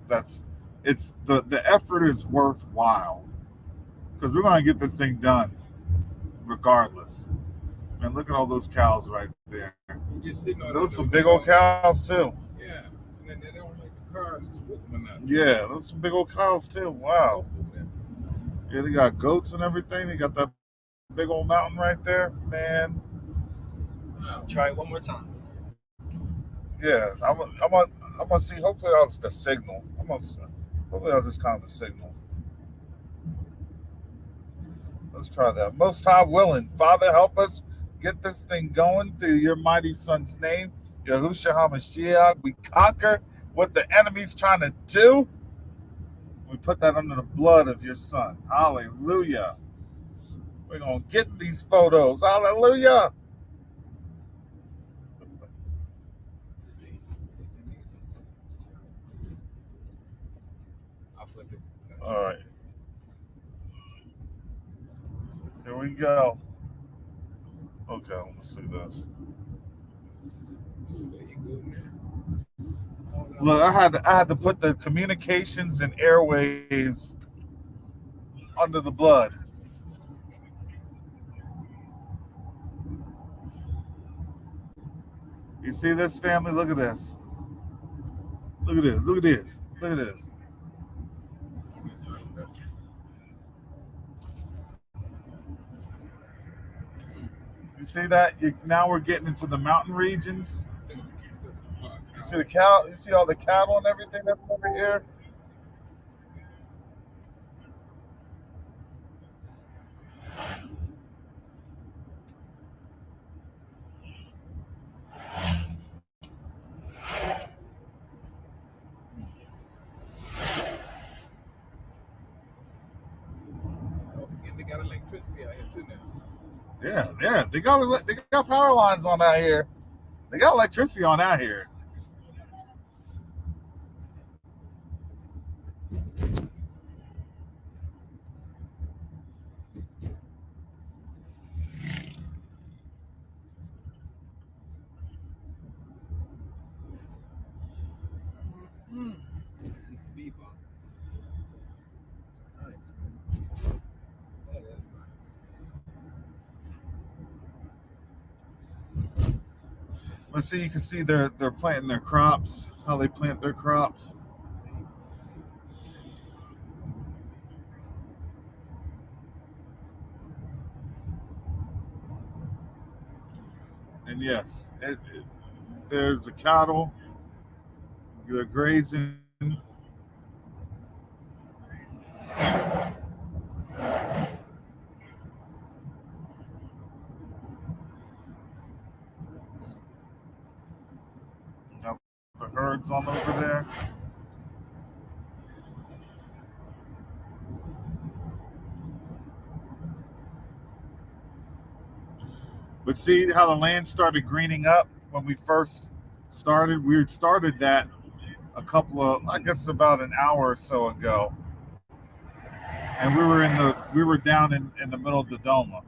it's the effort is worthwhile because we're gonna get this thing done regardless. Man, look at all those cows right there. You just sitting on Those it, some they big old don't, cows too. yeah. And then they don't make the cars whooping or nothing. Yeah, those some big old cows too. Wow. Yeah, they got goats and everything. They got that big old mountain right there, man. Wow. Try it one more time. Yeah, I'm gonna see. Hopefully, that was the signal. Hopefully, that was just kind of the signal. Let's try that. Most High willing, Father, help us get this thing going through your mighty Son's name, Yahushua Hamashiach. We conquer what the enemy's trying to do. We put that under the blood of your Son. Hallelujah. We're gonna get these photos. Hallelujah. I'll flip it. Gotcha. All right, here we go. Okay, let me see this. There you go, man. Look, I had to put the communications and airways under the blood. You see this, family? Look at this. Look at this. Look at this. Look at this. You see that? Now we're getting into the mountain regions. You see the cow. You see all the cattle and everything that's over here. Don't forget they got electricity out here too now. Yeah. They got power lines on out here. They got electricity on out here. And speed bumps. Nice, man. That is nice. But see, you can see they're planting their crops. How they plant their crops. And yes, there's the cattle. They're grazing. Got the herds on over there. But see how the land started greening up when we first started? We started that I guess about an hour or so ago. And we were down in the middle of the Doma.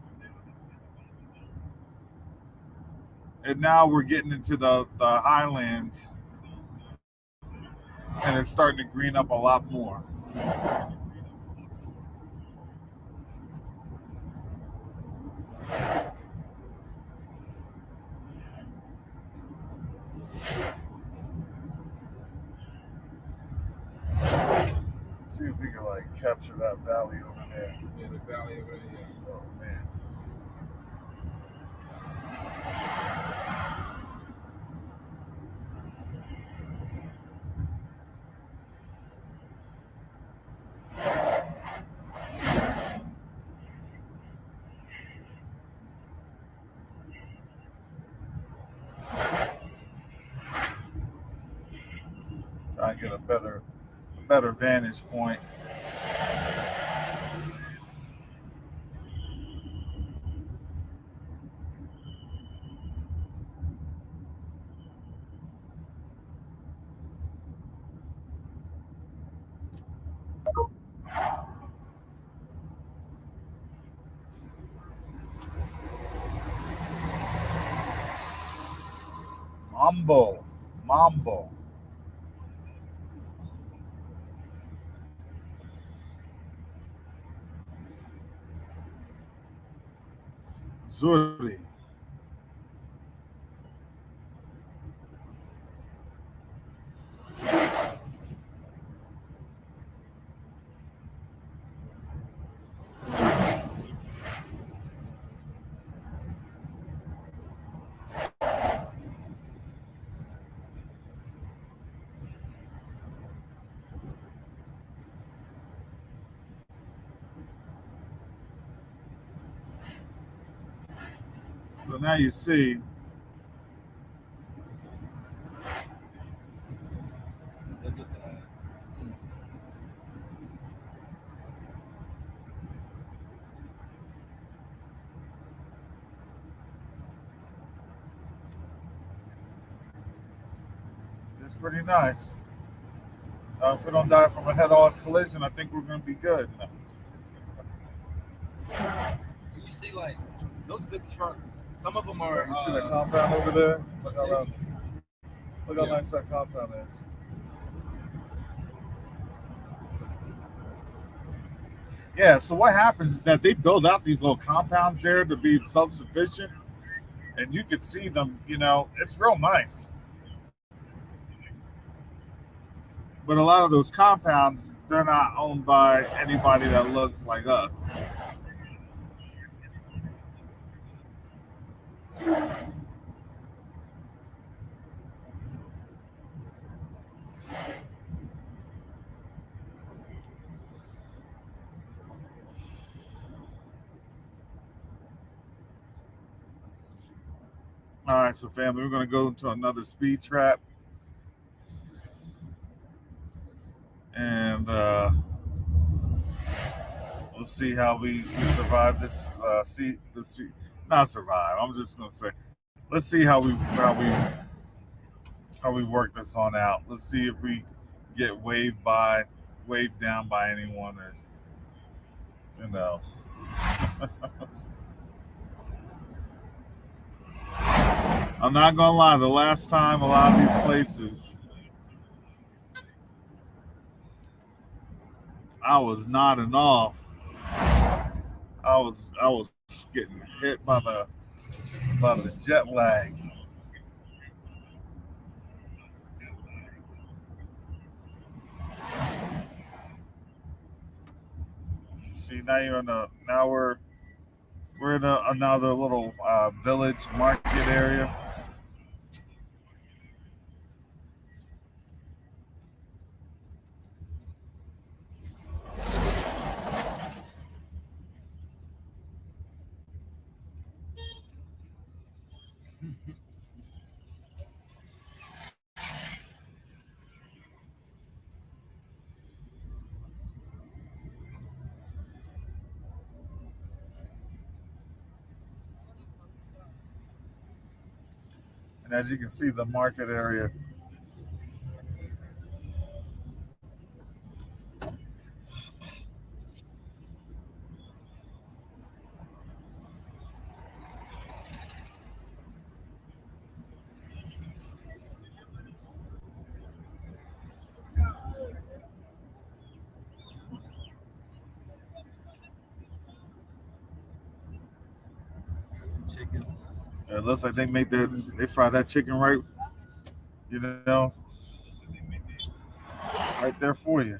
And now we're getting into the highlands and it's starting to green up a lot more. See if we can like capture that valley over there. Yeah, the valley over there. Yeah. Oh man. Try and get a better vantage point. Mambo. Zuri. So now you see Look at that. it's pretty nice. If we don't die from a head-on collision, I think we're going to be good. You see, like those big trucks. Some of them are. You see that compound over there? Look how, Mercedes. look how nice that compound is. Yeah, so what happens is that they build out these little compounds there to be self-sufficient, and you can see them, it's real nice. But a lot of those compounds, they're not owned by anybody that looks like us. All right, so family, we're going to go into another speed trap, and we'll see how we survive this. Not survive. I'm just going to say, let's see how we work this on out. Let's see if we get waved down by anyone, or you know. I'm not gonna lie. The last time a lot of these places, I was nodding off. I was getting hit by the jet lag. See, now we're in another little village market area. And as you can see, the market area. Chickens. It looks like they fry that chicken right, you know, right there for you.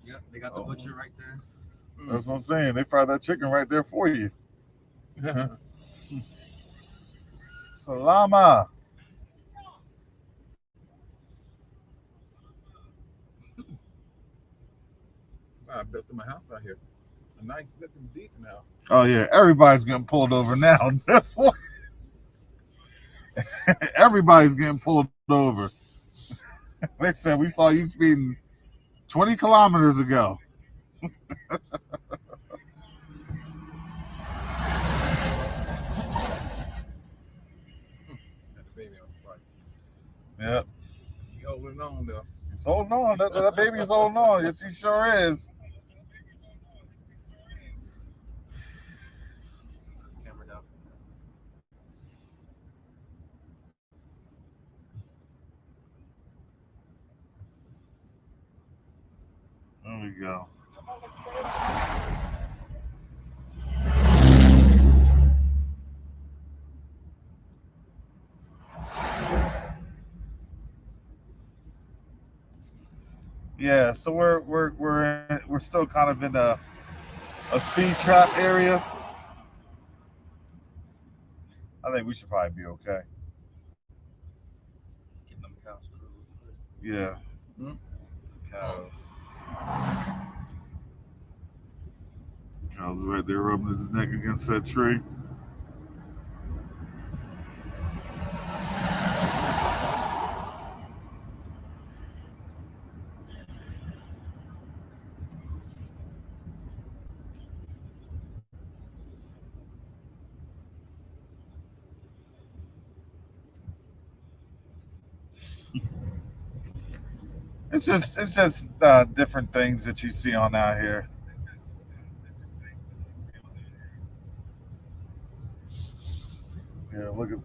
Yep, they got the Oh, butcher right there. that's what I'm saying. They fry that chicken right there for you. Salama. I built my house out here. A nice, decent house. Oh yeah, everybody's getting pulled over now. That's what everybody's getting pulled over. They said we saw you speeding 20 kilometers ago. Got the baby on the bike. Yep. He holding on though. He's holding on. That baby's holding on. Yes, he sure is. Camera down. There we go. Yeah, so we're still kind of in a speed trap area. I think we should probably be okay. Getting them cows for real quick. Yeah. Hmm? Cows. I was right there rubbing his neck against that tree. It's just different things that you see on out here. Yeah, look at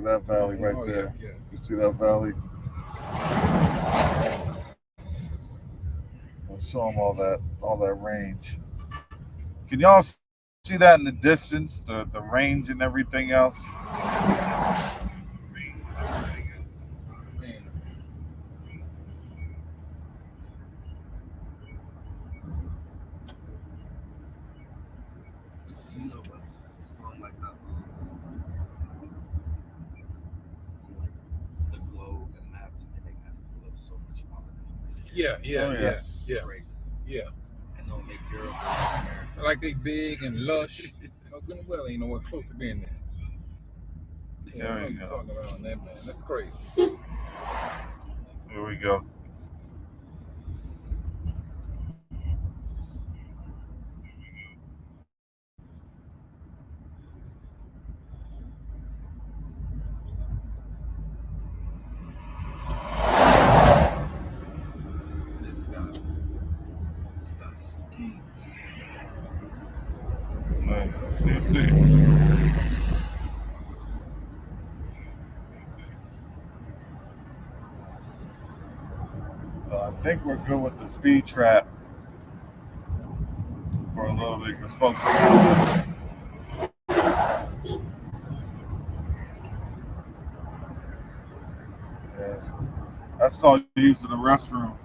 that valley right Oh there. yeah. You see that valley? I'll show them all that range. Can y'all see that in the distance? The range and everything else. Yeah, Oh yeah, yeah. yeah, yeah, Crazy. yeah. And don't make Europe like I America. like they big and lush. No good and well ain't nowhere close to being there. Yeah, I There know you you're go. talking about that, man. That's crazy. Here we go. This guy, this guy stinks. Right. See. So I think we're good with the speed trap for a little bit because folks are yeah. That's called using the restroom.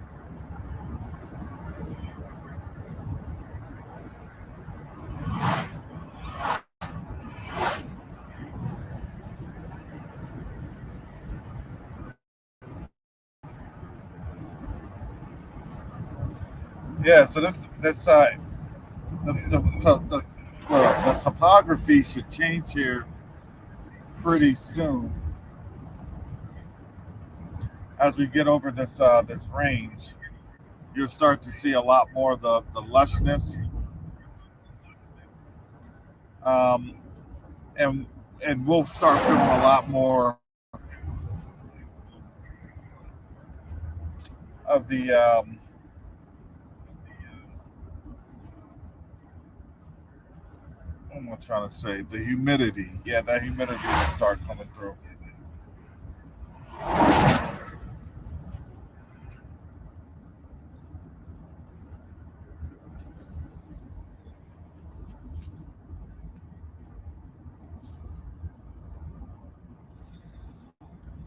Yeah. So this the well, the topography should change here pretty soon as we get over this range. You'll start to see a lot more of the lushness, um, and and we'll start feeling a lot more of the what am I trying to say? The humidity. Yeah, that humidity will start coming through.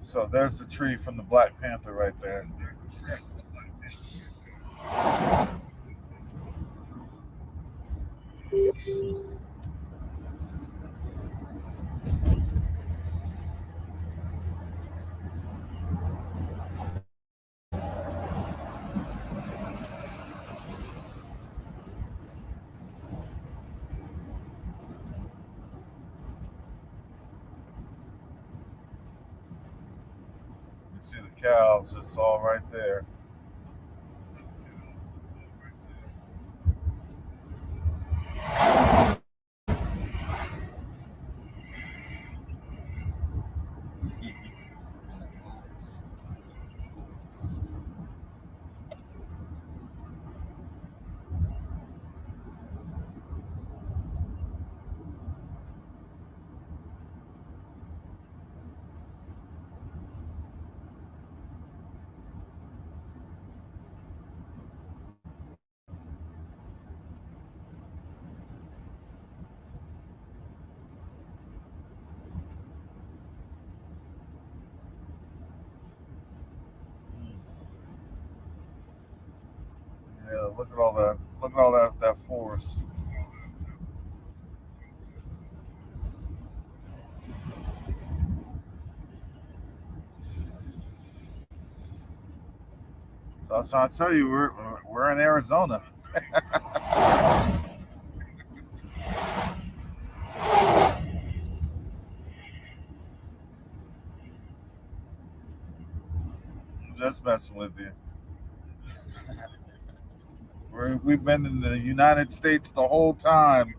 So there's the tree from the Black Panther right there. You see the cows, it's all right there. And the goats. Yeah, look at all that. Look at all that forest. So I was trying to tell you, we're in Arizona. Just messing with you. We've been in the United States the whole time.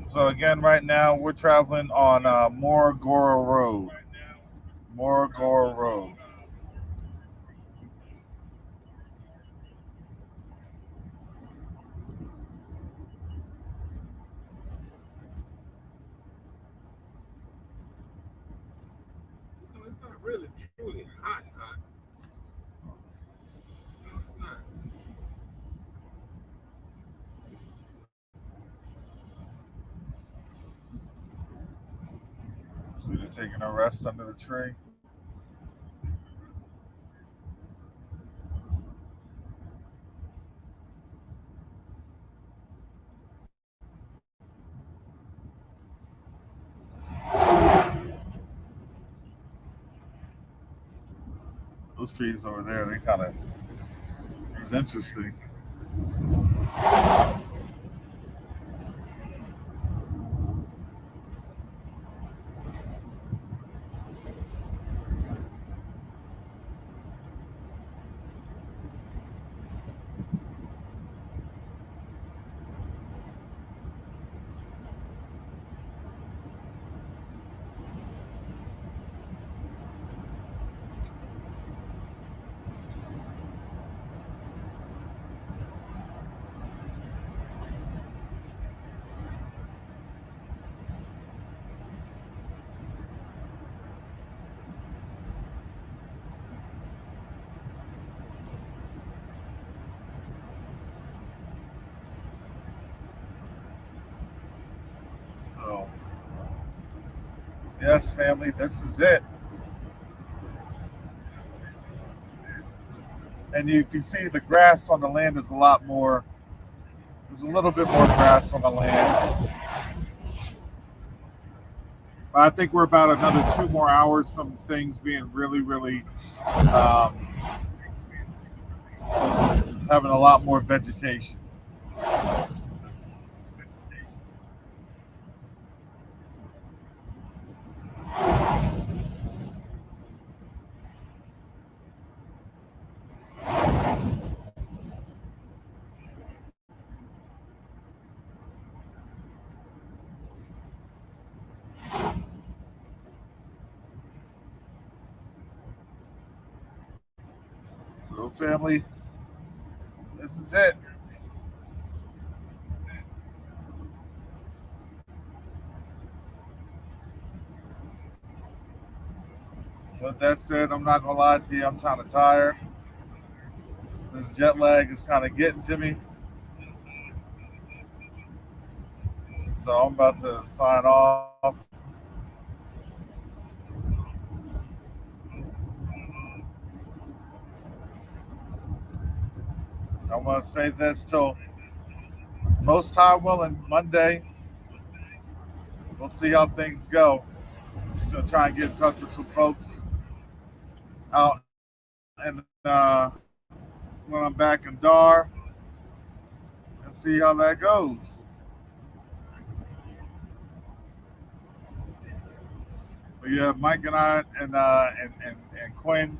So again, right now we're traveling on Moragora Road. Moragora Road. It's not really truly hot, hot. No, it's not. So you're taking a rest under the tree. Those trees over there, they kind of it's interesting. So yes, family, this is it. And if you see the grass on the land is a lot more. There's a little bit more grass on the land. But I think we're about another 2 more hours from things being really, really um, having a lot more vegetation. So, family, this is it. With that said, I'm not gonna lie to you. I'm kind of tired. This jet lag is kind of getting to me. So I'm about to sign off. I want to say this till most high willing Monday. We'll see how things go. To try and get in touch with some folks out and when I'm back in Dar and see how that goes. But yeah, Mike and I and Quinn,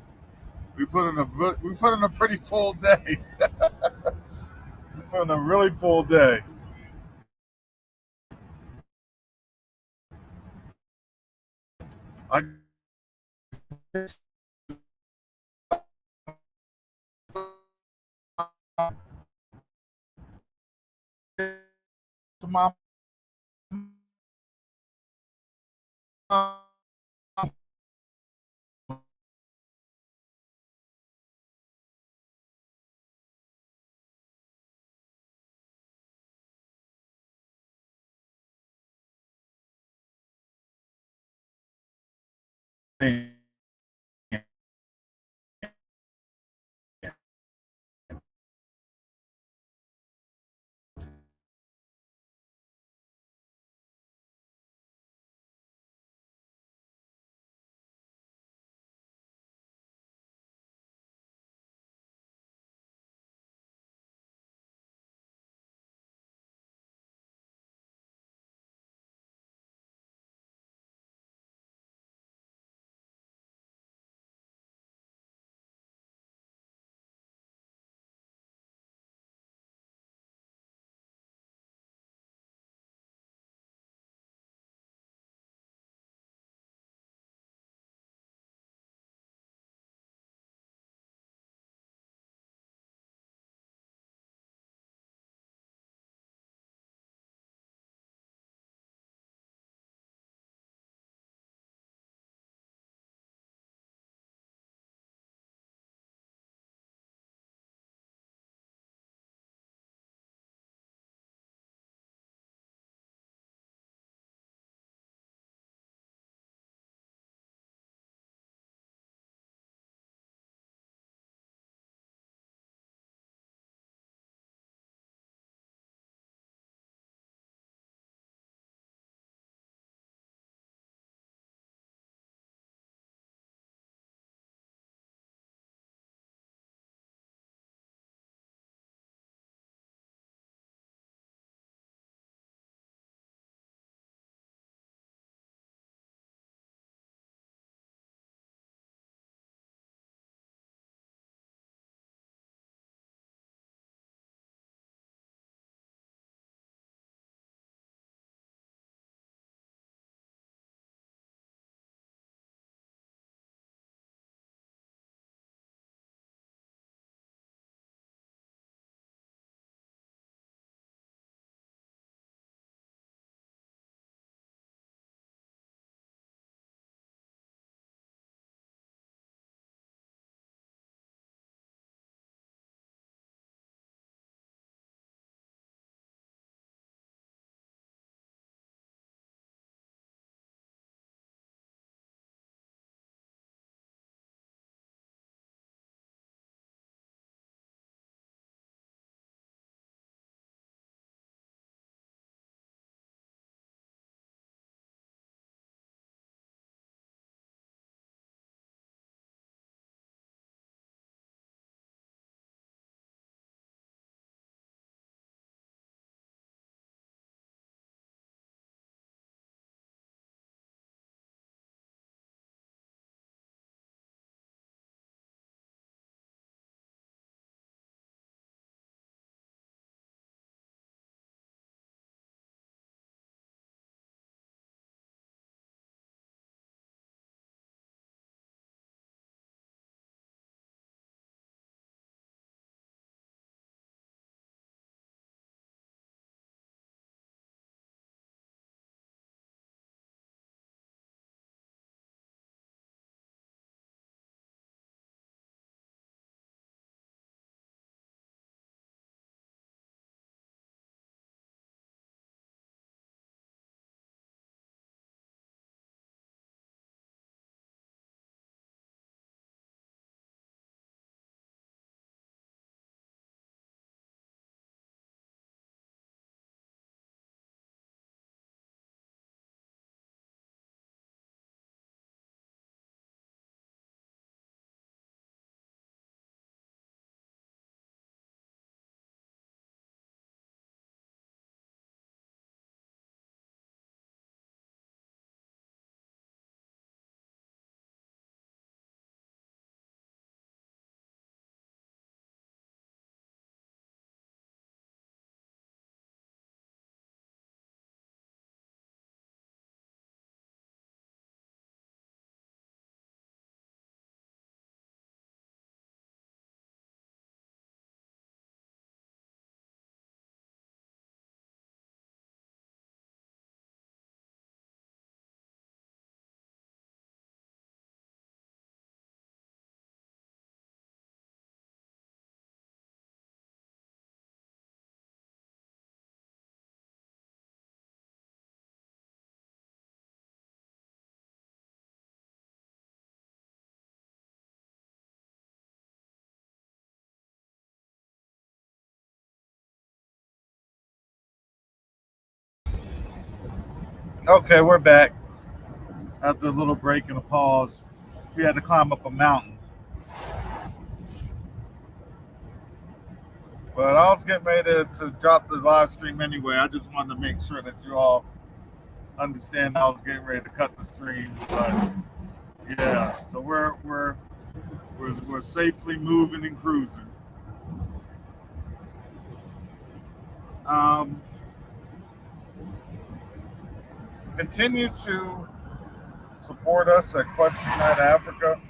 we put in a pretty full day. We put in a really full day. I to my Okay, we're back after a little break and a pause. We had to climb up a mountain. But I was getting ready to drop the live stream anyway. I just wanted to make sure that you all understand I was getting ready to cut the stream. But yeah, so we're safely moving and cruising. Um, Continue to support us at Question Night Africa.org.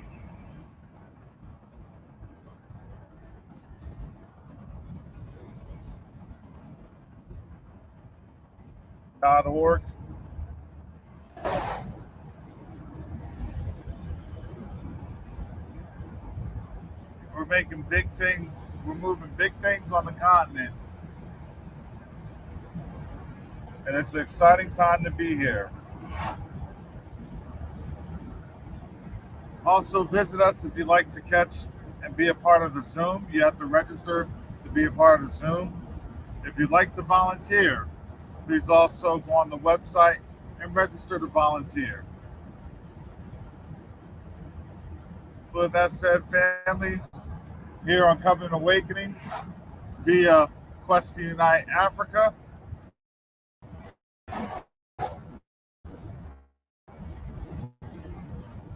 We're making big things. We're moving big things on the continent, and it's an exciting time to be here. Also, visit us if you'd like to catch and be a part of the Zoom. You have to register to be a part of the Zoom. If you'd like to volunteer, please also go on the website and register to volunteer. So, with that said, family, here on Covenant Awakenings via Quest to Unite Africa,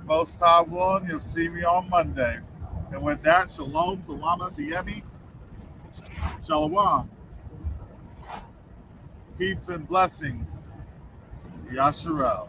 most high willing, you'll see me on Monday. And with that, shalom, salama, siyemi, shalom, peace and blessings. Yasharel.